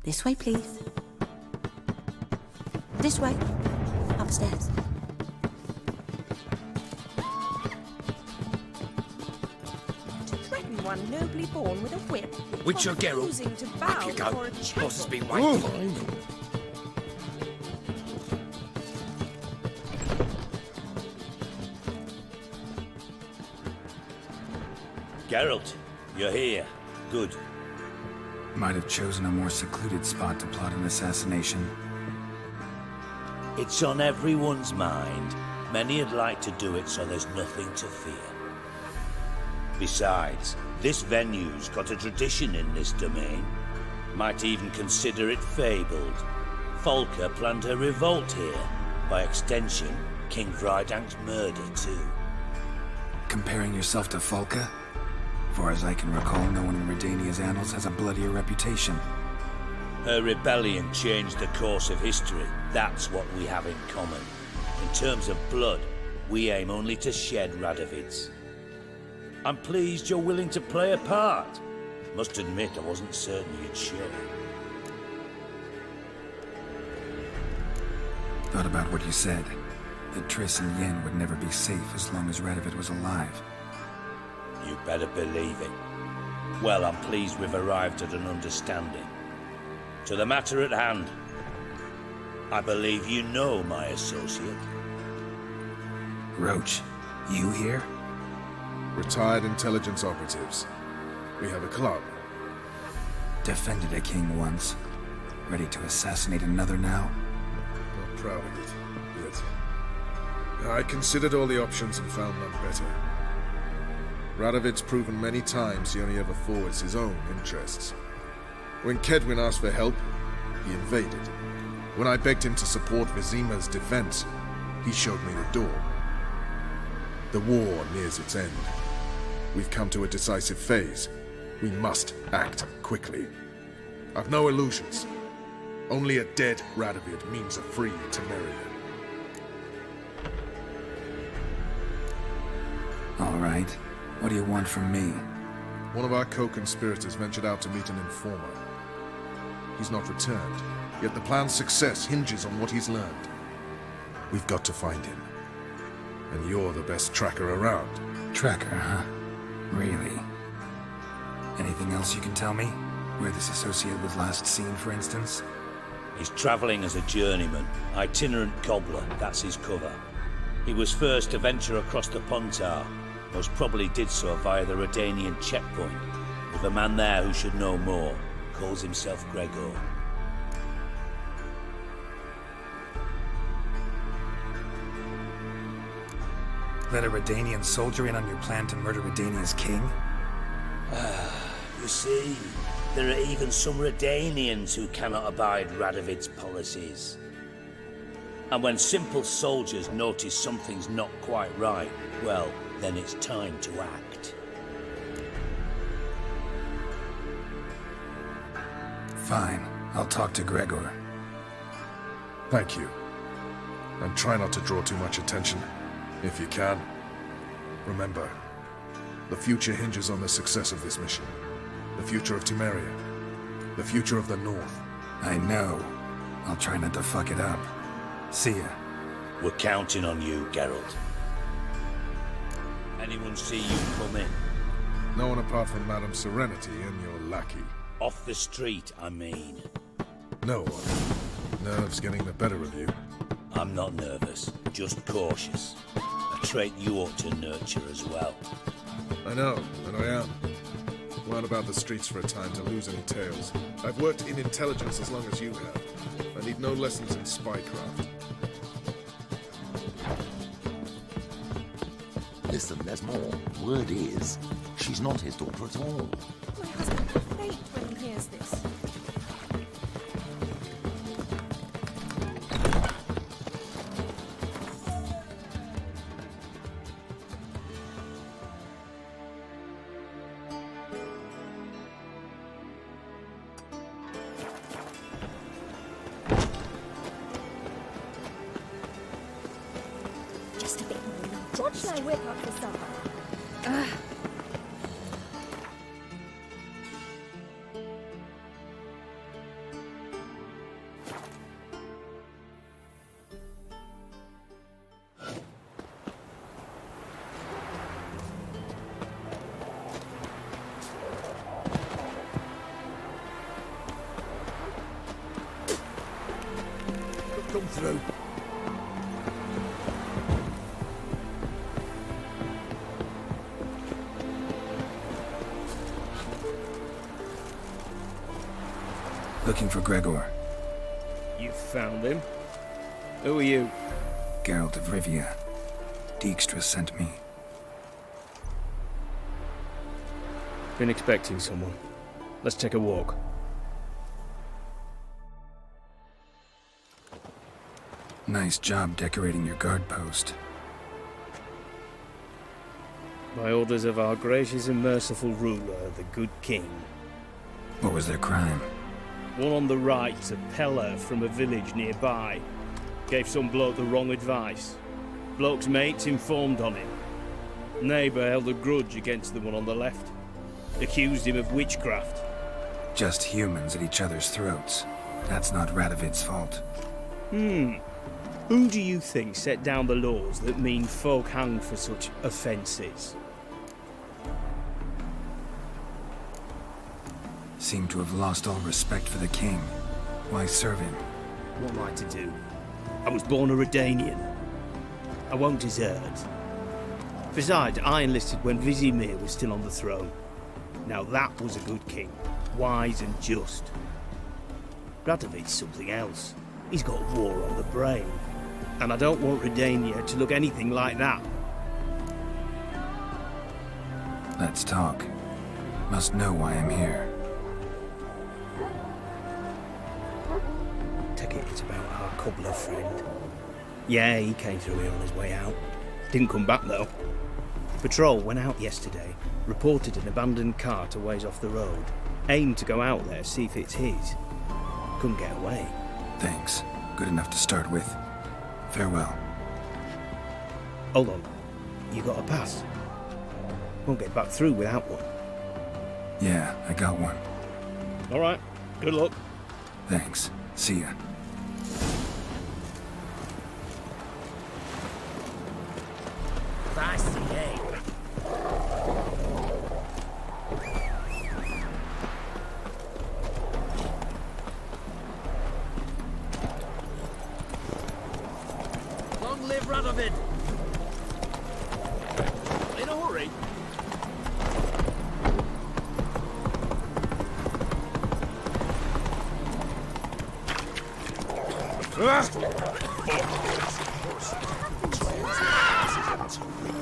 This way, please. This way. Upstairs. To threaten one nobly born with a whip. Witcher for Geralt, refusing to bow up you go. before a chapel. Boss has been waiting. Geralt, you're here. Good. Might have chosen a more secluded spot to plot an assassination. It's on everyone's mind. Many would like to do it, so there's nothing to fear. Besides, this venue's got a tradition in this domain. Might even consider it fabled. Folker planned a revolt here. By extension, King Vrydank's murder, too. Comparing yourself to Folka? Far as I can recall, no one in Redania's annals has a bloodier reputation. Her rebellion changed the course of history. That's what we have in common. In terms of blood, we aim only to shed Radovid's. I'm pleased you're willing to play a part. Must admit, I wasn't certain you'd show. Thought about what you said. That Triss and Yen would never be safe as long as Radovid was alive. You better believe it. Well, I'm pleased we've arrived at an understanding. To the matter at hand. I believe you know my associate. Roach, you here? Retired intelligence operatives. We have a club. Defended a king once. Ready to assassinate another now? Not proud of it, yet. I considered all the options and found none better. Radovid's proven many times he only ever forwards his own interests. When Kedwin asked for help, he invaded. When I begged him to support Vizima's defense, he showed me the door. The war nears its end. We've come to a decisive phase. We must act quickly. I've no illusions. Only a dead Radovid means a free Temeria. All right. What do you want from me? One of our co-conspirators ventured out to meet an informer. He's not returned, yet the plan's success hinges on what he's learned. We've got to find him. And you're the best tracker around. Tracker, huh? Really? Anything else you can tell me? Where this associate was last seen, for instance? He's travelling as a journeyman, itinerant cobbler, that's his cover. He was first to venture across the Pontar, most probably did so via the Redanian checkpoint, with a man there who should know more, calls himself Gregor. Let a Redanian soldier in on your plan to murder Redania's king? You see, there are even some Redanians who cannot abide Radovid's policies. And when simple soldiers notice something's not quite right, well, then it's time to act. Fine. I'll talk to Gregor. Thank you. And try not to draw too much attention, if you can. Remember, the future hinges on the success of this mission. The future of Temeria. The future of the North. I know. I'll try not to fuck it up. See ya. We're counting on you, Geralt. Anyone see you come in? No one apart from Madame Serenity and your lackey. Off the street, I mean. No one. Nerves getting the better of you. I'm not nervous, just cautious. A trait you ought to nurture as well. I know, and I am. Weren't about the streets for a time to lose any tales. I've worked in intelligence as long as you have. I need no lessons in spycraft. Listen, there's more. Word is, she's not his daughter at all. My husband will faint when he hears this. Just a bit more. What shall I whip up for supper? Come through. Looking for Gregor. You found him? Who are you? Geralt of Rivia. Dijkstra sent me. Been expecting someone. Let's take a walk. Nice job decorating your guard post. By orders of our gracious and merciful ruler, the good king. What was their crime? One on the right, a peller from a village nearby. Gave some bloke the wrong advice. Bloke's mates informed on him. Neighbour held a grudge against the one on the left. Accused him of witchcraft. Just humans at each other's throats. That's not Radovid's fault. Who do you think set down the laws that mean folk hang for such offences? Seem to have lost all respect for the king. Why serve him? What am I to do? I was born a Redanian. I won't desert. Besides, I enlisted when Vizimir was still on the throne. Now that was a good king. Wise and just. Radovid's something else. He's got war on the brain. And I don't want Redania to look anything like that. Let's talk. Must know why I'm here. Take it it's about our cobbler friend. Yeah, he came through here on his way out. Didn't come back though. Patrol went out yesterday, reported an abandoned cart a ways off the road. Aimed to go out there, see if it's his. Couldn't get away. Thanks. Good enough to start with. Farewell. Hold on. You got a pass? Won't get back through without one. Yeah, I got one. Alright. Good luck. Thanks. See ya. Long live Radovid! In a hurry.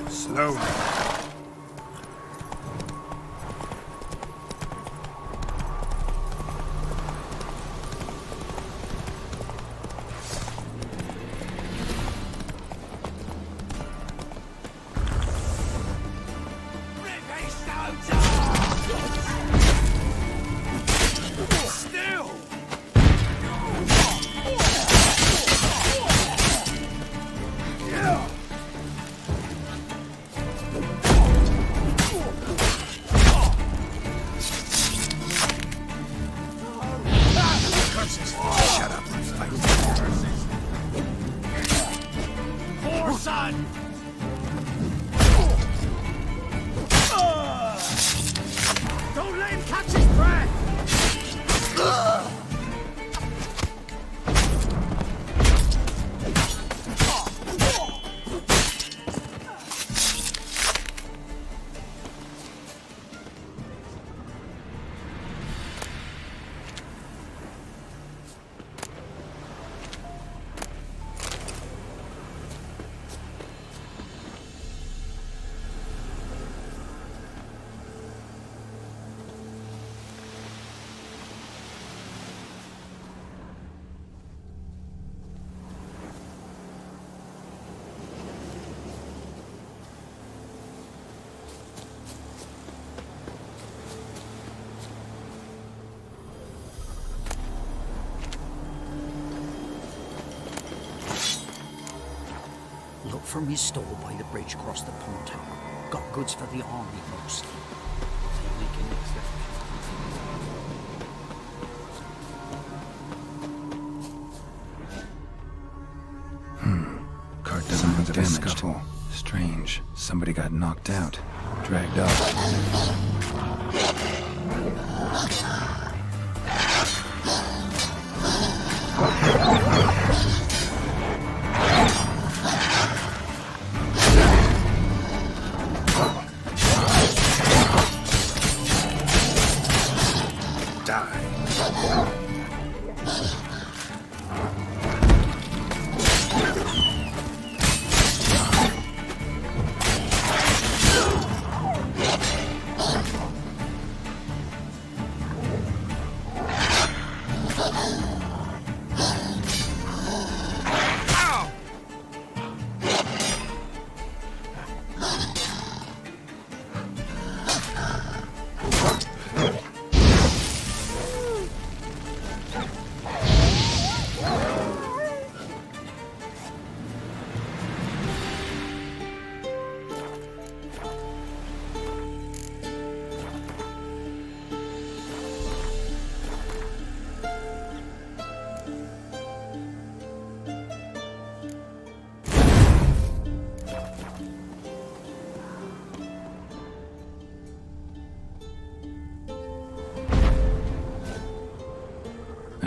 Slowly. Shut up and fight. Poor son! Don't let him catch his breath! Look for his store by the bridge across the pond. Got goods for the army mostly. Cart doesn't look damaged. Strange. Somebody got knocked out. Dragged off.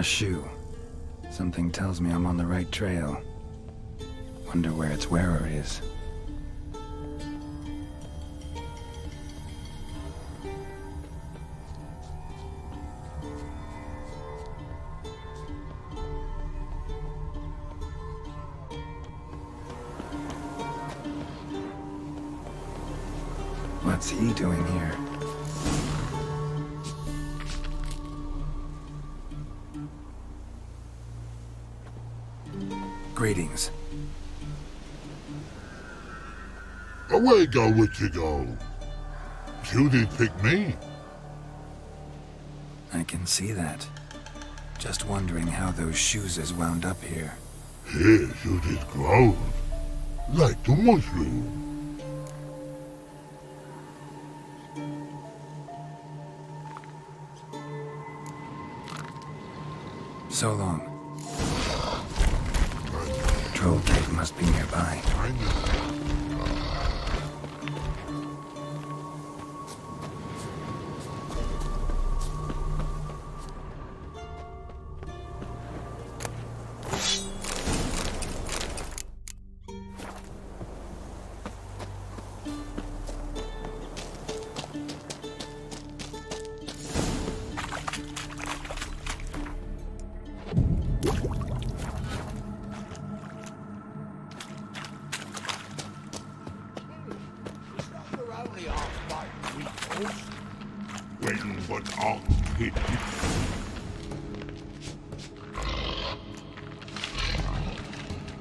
shoe. Something tells me I'm on the right trail. Wonder where its wearer is. What's he doing here? Greetings. Away go, Witcher go. You did pick me. I can see that. Just wondering how those shoes has wound up here. Here you did grow. Like the mushroom. So long. Troll cave must be nearby.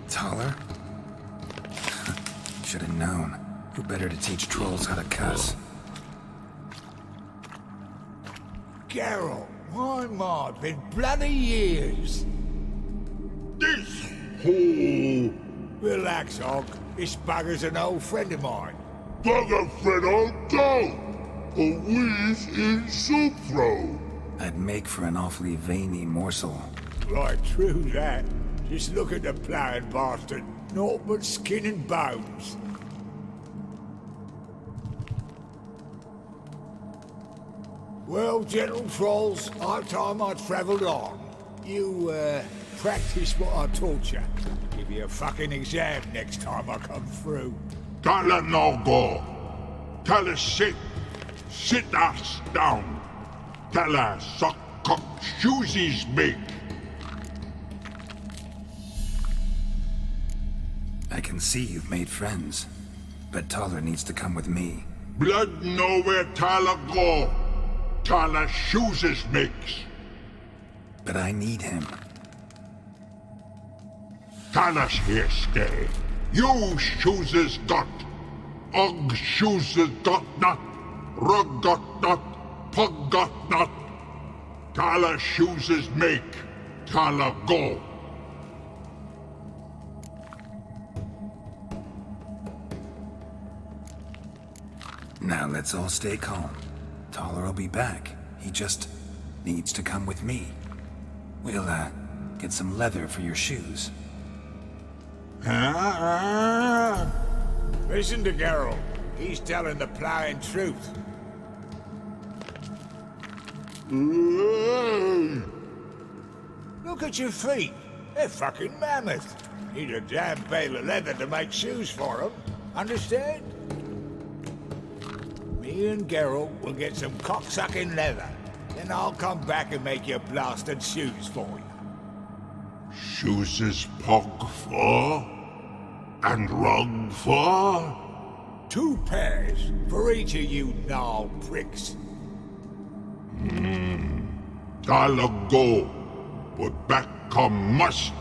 Taller? Should have known. Who better to teach trolls how to cuss? Geralt, my mod, been bloody years. This hole. Relax, Og. This bugger's an old friend of mine. Bugger friend I'll go. A wheeze in soup throw. I'd make for an awfully veiny morsel. Right, true that. Just look at the ploughing bastard. Naught but skin and bones. Well, gentle trolls, high time I travelled on. You, practice what I taught you. Give you a fucking exam next time I come through. Tala no go. Tala sit. Sit us down. Tala suck cock shoesies make. I can see you've made friends, but Taller needs to come with me. Blood nowhere Tala go. Tala shoesies makes. But I need him. Tala's here stay. You shoeses got. Og shoeses got not. Rug got not. Pug got not. Tala shoeses make. Tala go. Now let's all stay calm. Taller will be back. He just needs to come with me. We'll, get some leather for your shoes. Listen to Geralt. He's telling the ploughing truth. Look at your feet. They're fucking mammoth. Need a damn bale of leather to make shoes for them. Understand? Me and Geralt will get some cocksucking leather. Then I'll come back and make your blasted shoes for you. Shoes is pog for? And rug for? 2 pairs for each of you gnarl pricks. I'll go, but back come must.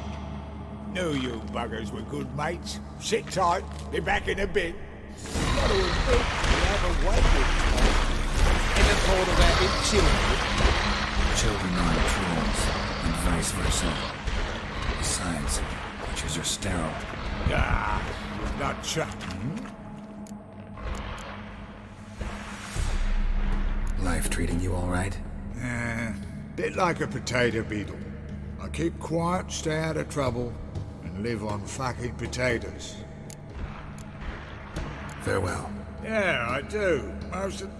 Knew you buggers were good mates. Sit tight, be back in a bit. Gotta admit, you haven't waited. Ever thought about it, children? Children aren't trolls, and vice versa. Besides, creatures are sterile. Ah, not chucking. Life treating you all right? Bit like a potato beetle. I keep quiet, stay out of trouble, and live on fucking potatoes. Farewell. Yeah, I do. Most of...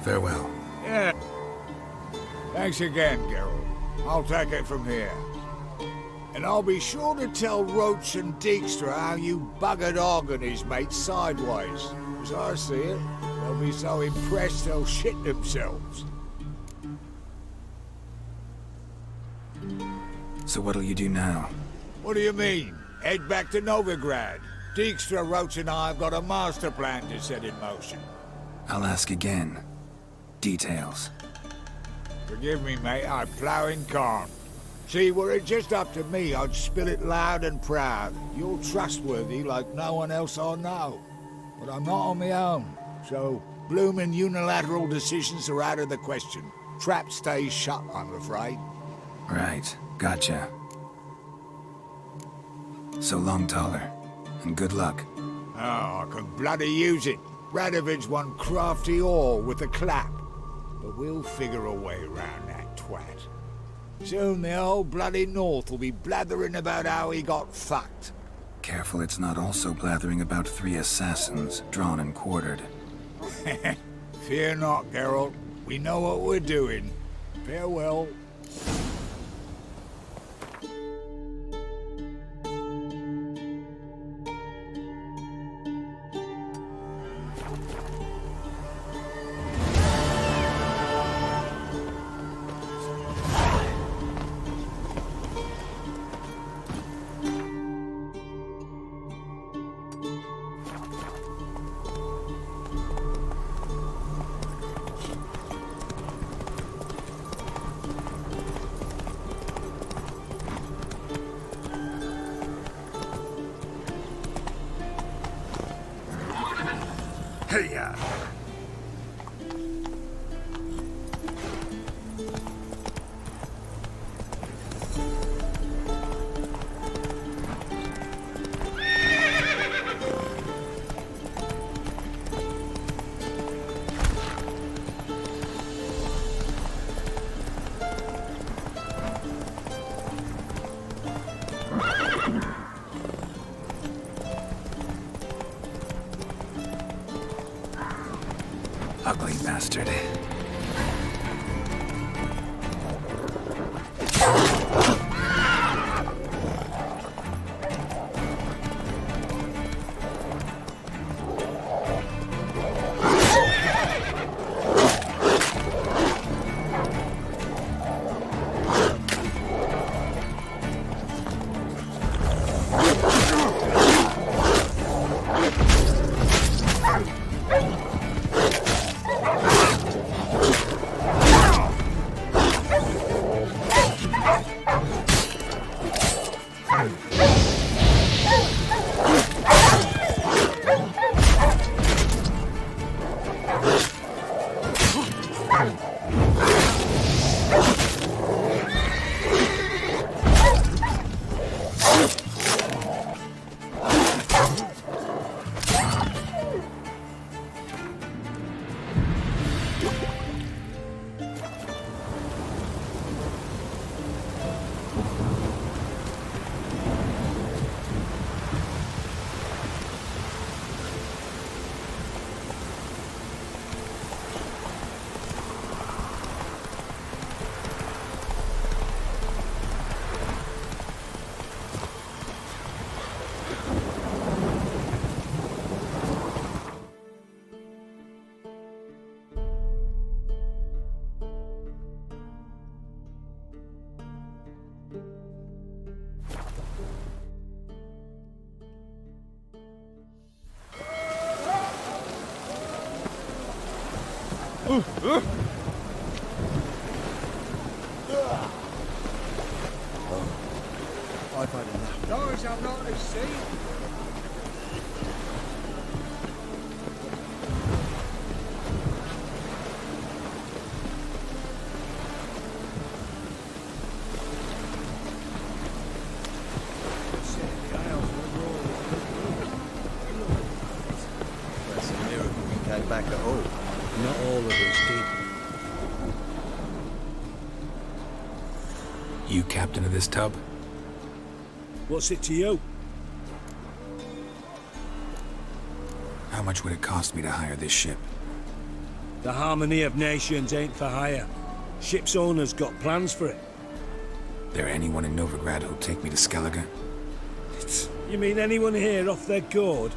Farewell. Yeah. Thanks again, Geralt. I'll take it from here. And I'll be sure to tell Roach and Dijkstra how you buggered Og and his mates sideways. As I see it, they'll be so impressed they'll shit themselves. So what'll you do now? What do you mean? Head back to Novigrad. Dijkstra, Roach and I have got a master plan to set in motion. I'll ask again. Details. Forgive me, mate, I plough in calm. See, were it just up to me, I'd spill it loud and proud. You're trustworthy like no one else I know. But I'm not on my own, so bloomin' unilateral decisions are out of the question. Trap stays shut, I'm afraid. Right, gotcha. So long, Taller, and good luck. Oh, I can bloody use it. Radovid's one crafty ore with a clap. But we'll figure a way around that twat. Soon the whole bloody North will be blathering about how he got fucked. Careful it's not also blathering about 3 assassins, drawn and quartered. Fear not, Geralt. We know what we're doing. Farewell. Hey-ya! Ugly bastard. I've had enough. Those I'm not to see. That's a miracle we came back at all. Not all of us did. You captain of this tub? What's it to you? How much would it cost me to hire this ship? The harmony of nations ain't for hire. Ship's owners got plans for it. There anyone in Novigrad who'll take me to Skellige? You mean anyone here off their gourd?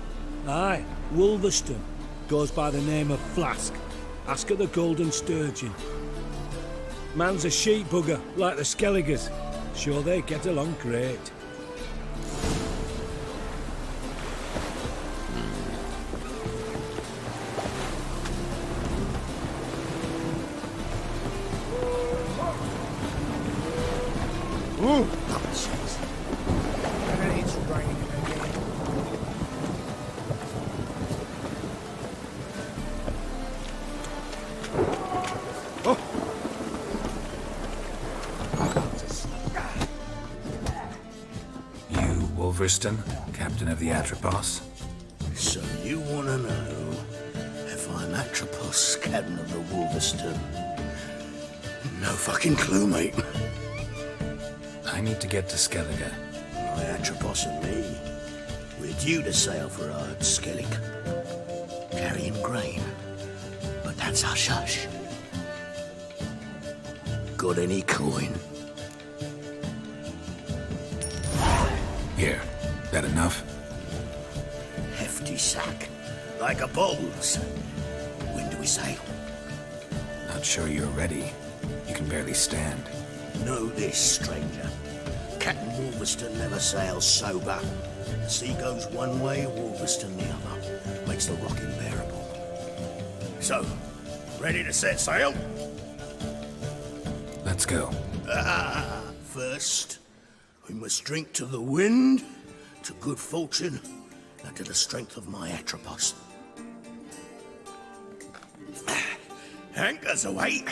Aye, Wolverston. Goes by the name of Flask. Ask at the Golden Sturgeon. Man's a sheep bugger, like the Skelligers. Sure they get along great. Ooh! And it's raining again. Oh! You, Wolverston, captain of the Atropos? So you want to know if I'm Atropos, captain of the Wolverston? No fucking clue, mate. I need to get to Skellige. My Atropos and me, we're due to sail for Ard Skellig, carrying grain. But that's hush-hush. Got any coin? Here, that enough? Hefty sack, like a bull's. When do we sail? Not sure you're ready. You can barely stand. Know this, stranger. Captain Wolverston never sails sober. The sea goes one way, Wolverston the other. Makes the rock unbearable. So, ready to set sail? Let's go. First, we must drink to the wind, to good fortune, and to the strength of my Atropos. Anchors away.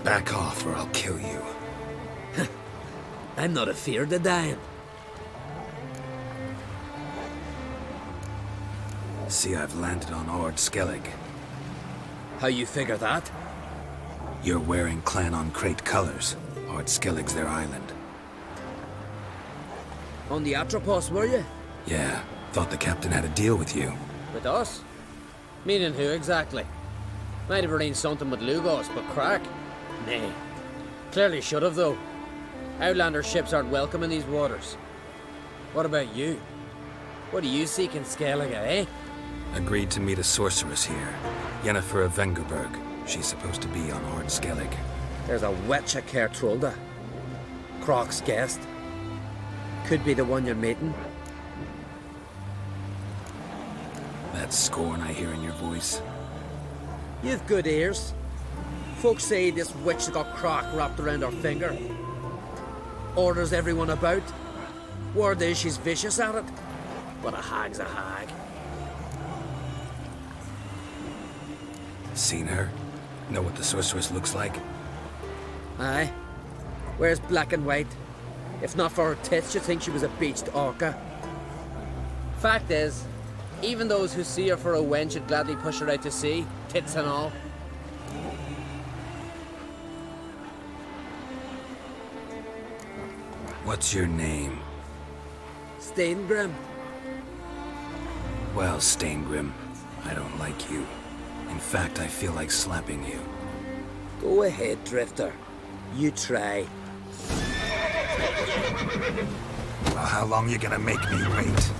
Back off or I'll kill you. I'm not afeard of dying. See, I've landed on Ord Skellig. How you figure that? You're wearing Clan on Crate colors. Ord Skellig's their island. On the Atropos, were you? Yeah, thought the captain had a deal with you. With us? Meaning who exactly? Might have arranged something with Lugos, but crack? Nay. Clearly should have, though. Outlander ships aren't welcome in these waters. What about you? What do you seek in Skellige, eh? Agreed to meet a sorceress here. Yennefer of Vengerberg. She's supposed to be on Ord Skellig. There's a witch at Kertrolda. Croc's guest. Could be the one you're meeting. That scorn I hear in your voice. You've good ears. Folks say this witch got Croc wrapped around her finger. Orders everyone about. Word is she's vicious at it. But a hag's a hag. Seen her? Know what the sorceress looks like? Aye. Wears black and white. If not for her tits, you'd think she was a beached orca. Fact is, even those who see her for a wench would gladly push her out to sea, tits and all. What's your name? Steingrim. Well, Steingrim, I don't like you. In fact, I feel like slapping you. Go ahead, Drifter. You try. Well, how long you gonna make me wait?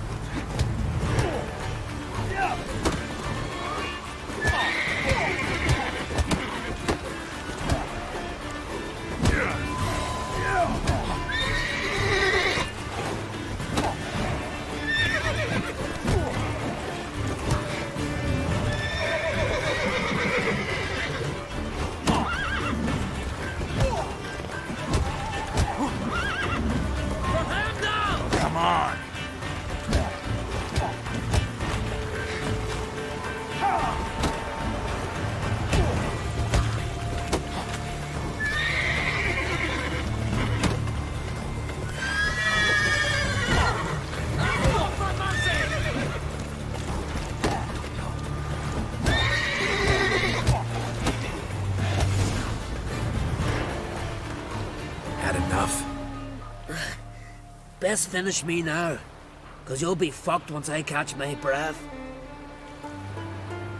Best finish me now, 'cause you'll be fucked once I catch my breath.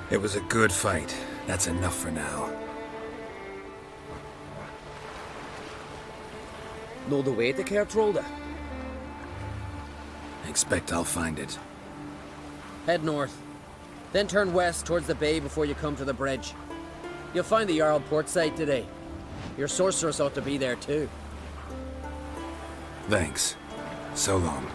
It was a good fight. That's enough for now. Know the way to Kertrolda? Expect I'll find it. Head north, then turn west towards the bay before you come to the bridge. You'll find the Jarl port site today. Your sorceress ought to be there too. Thanks. So long.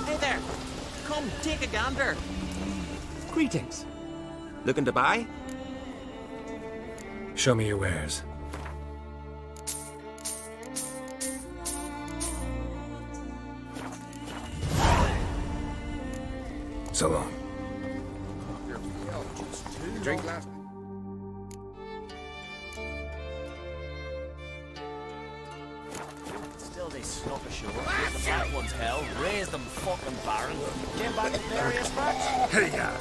Hey there! Come, take a gander. Greetings. Looking to buy? Show me your wares. So long. Drink last. Still they snuck ashore. The black one's hell. Raise them fucking barren. Came back to various parts. Hey, ya!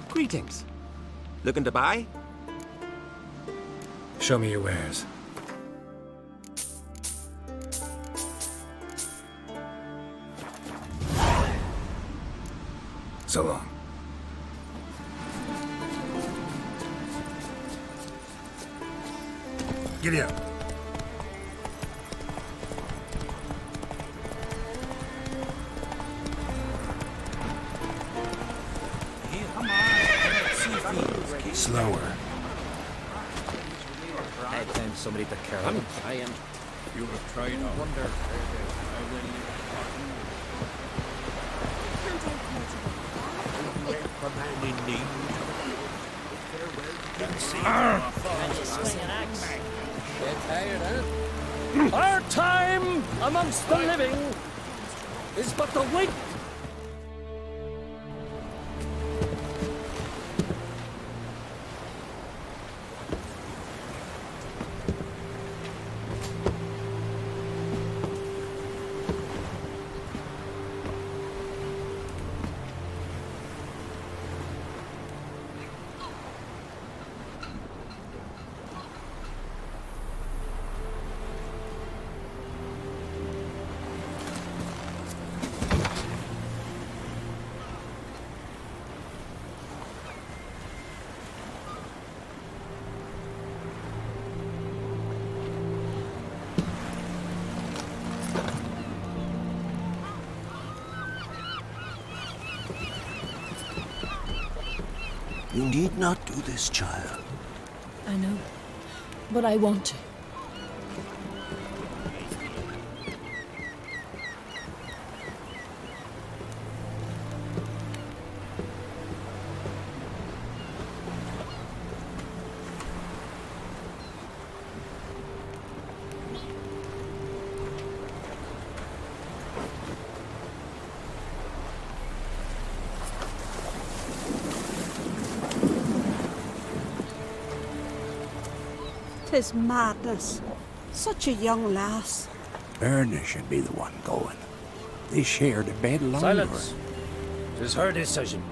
Greetings. Looking to buy? Show me your wares. So long. Giddy up. Slower. I found somebody to care I'm of. trying. You have tried on. Wonder. A man in need. Get tired, huh? Our time amongst the living is but the wait. You need not do this, child. I know, but I want to. Tis madness. Such a young lass. Erna should be the one going. They shared a bed longer. Silence. 'Tis her decision.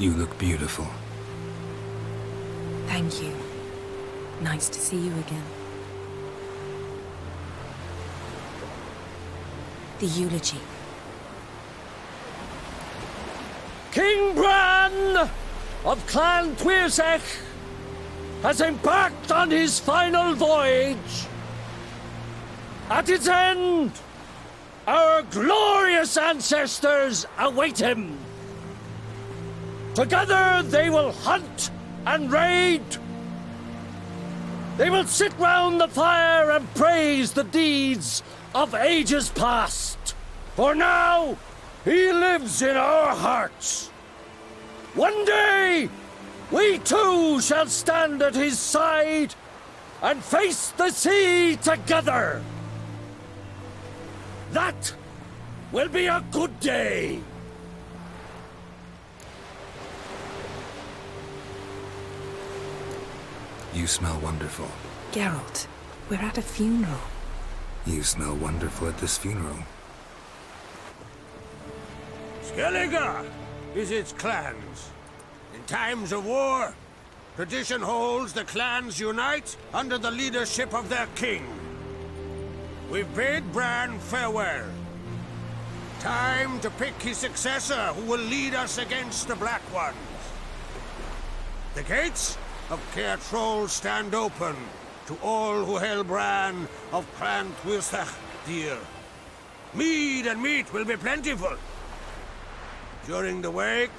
You look beautiful. Thank you. Nice to see you again. The eulogy. King Bran of Clan Tuirsech has embarked on his final voyage. At its end, our glorious ancestors await him. Together they will hunt and raid. They will sit round the fire and praise the deeds of ages past. For now, he lives in our hearts. One day, we too shall stand at his side and face the sea together. That will be a good day. You smell wonderful. Geralt, we're at a funeral. You smell wonderful at this funeral. Skellige visits clans. In times of war, tradition holds the clans unite under the leadership of their king. We've bid Bran farewell. Time to pick his successor who will lead us against the Black Ones. The gates of Caer Troll stand open to all who held Bran of Clan Twistach dear. Mead and meat will be plentiful. During the wake,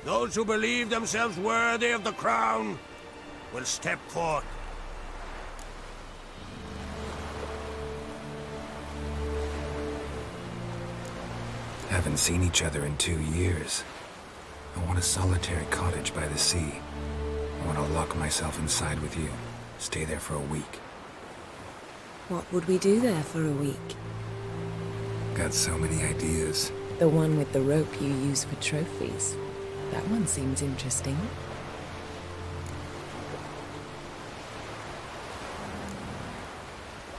those who believe themselves worthy of the crown will step forth. Haven't seen each other in 2 years. I want a solitary cottage by the sea. I want to lock myself inside with you. Stay there for a week. What would we do there for a week? Got so many ideas. The one with the rope you use for trophies. That one seems interesting.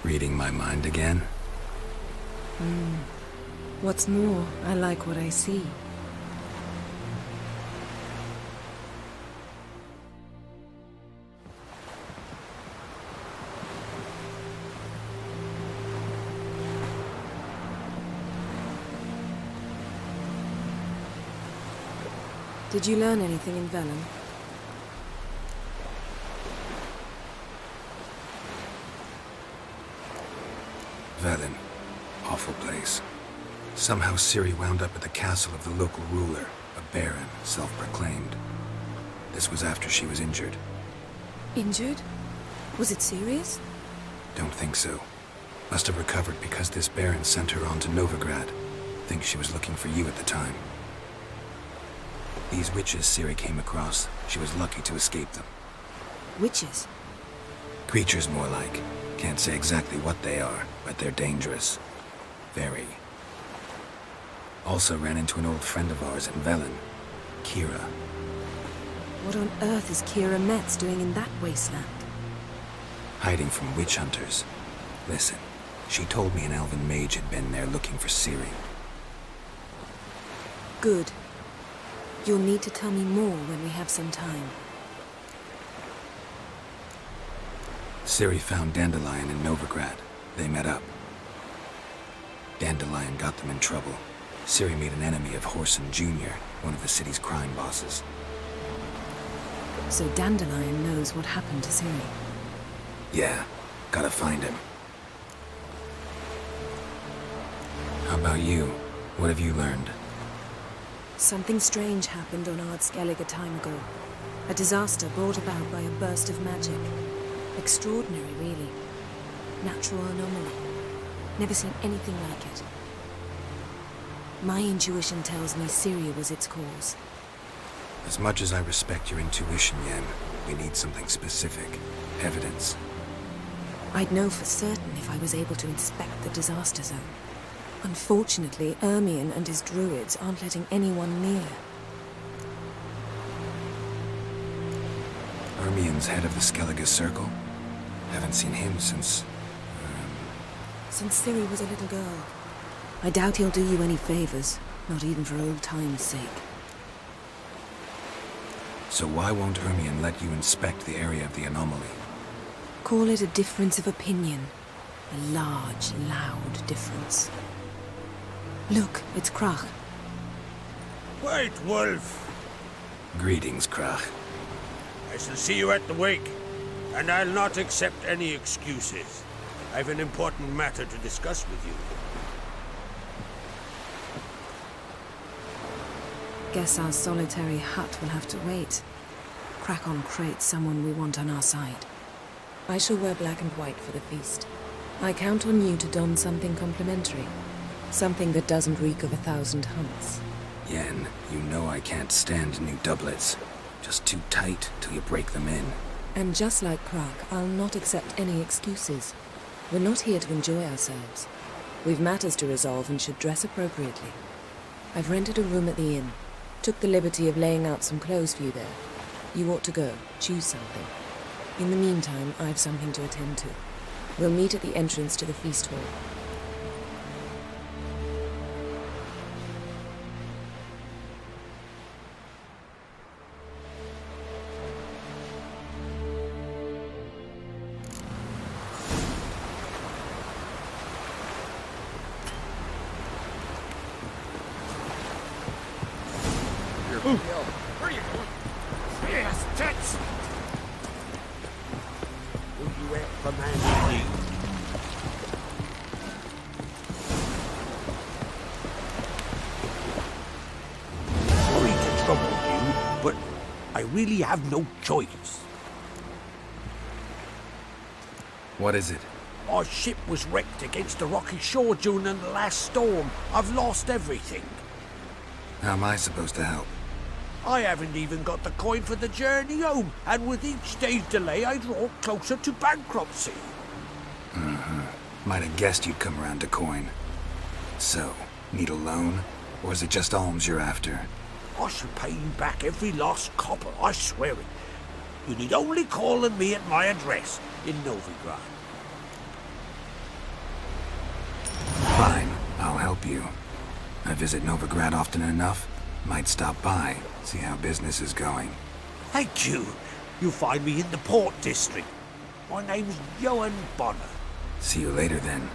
Reading my mind again? What's more, I like what I see. Did you learn anything in Velen? Velen. Awful place. Somehow Ciri wound up at the castle of the local ruler, a baron, self-proclaimed. This was after she was injured. Injured? Was it serious? Don't think so. Must have recovered because this baron sent her on to Novigrad. Think she was looking for you at the time. These witches Ciri came across, she was lucky to escape them. Witches? Creatures, more like. Can't say exactly what they are, but they're dangerous. Very. Also ran into an old friend of ours in Velen, Kira. What on earth is Kira Metz doing in that wasteland? Hiding from witch hunters. Listen, she told me an elven mage had been there looking for Ciri. Good. You'll need to tell me more when we have some time. Ciri found Dandelion in Novigrad. They met up. Dandelion got them in trouble. Ciri made an enemy of Whoreson Jr., one of the city's crime bosses. So Dandelion knows what happened to Ciri? Yeah, gotta find him. How about you? What have you learned? Something strange happened on Ardskellig a time ago. A disaster brought about by a burst of magic. Extraordinary, really. Natural anomaly. Never seen anything like it. My intuition tells me Ciri was its cause. As much as I respect your intuition, Yen, we need something specific. Evidence. I'd know for certain if I was able to inspect the disaster zone. Unfortunately, Ermion and his druids aren't letting anyone near. Ermion's head of the Skellige Circle? Haven't seen him since... Since Ciri was a little girl. I doubt he'll do you any favors, not even for old time's sake. So why won't Ermion let you inspect the area of the anomaly? Call it a difference of opinion. A large, loud difference. Look, it's Krach. White Wolf. Greetings, Krach. I shall see you at the wake, and I'll not accept any excuses. I've an important matter to discuss with you. Guess our solitary hut will have to wait. Crack on Crate's someone we want on our side. I shall wear black and white for the feast. I count on you to don something complimentary. Something that doesn't reek of 1,000 humps. Yen, you know I can't stand new doublets. Just too tight till you break them in. And just like Krak, I'll not accept any excuses. We're not here to enjoy ourselves. We've matters to resolve and should dress appropriately. I've rented a room at the inn. Took the liberty of laying out some clothes for you there. You ought to go. Choose something. In the meantime, I've something to attend to. We'll meet at the entrance to the feast hall. Where are you going? Yes, tits! Will you help the man in need? Sorry to trouble you, but I really have no choice. What is it? Our ship was wrecked against a rocky shore during the last storm. I've lost everything. How am I supposed to help? I haven't even got the coin for the journey home, and with each day's delay, I draw closer to bankruptcy. Might have guessed you'd come around to coin. So, need a loan? Or is it just alms you're after? I shall pay you back every lost copper, I swear it. You need only call on me at my address in Novigrad. Fine, I'll help you. I visit Novigrad often enough. Might stop by, see how business is going. Thank you. You'll find me in the Port District. My name's Johan Bonner. See you later then.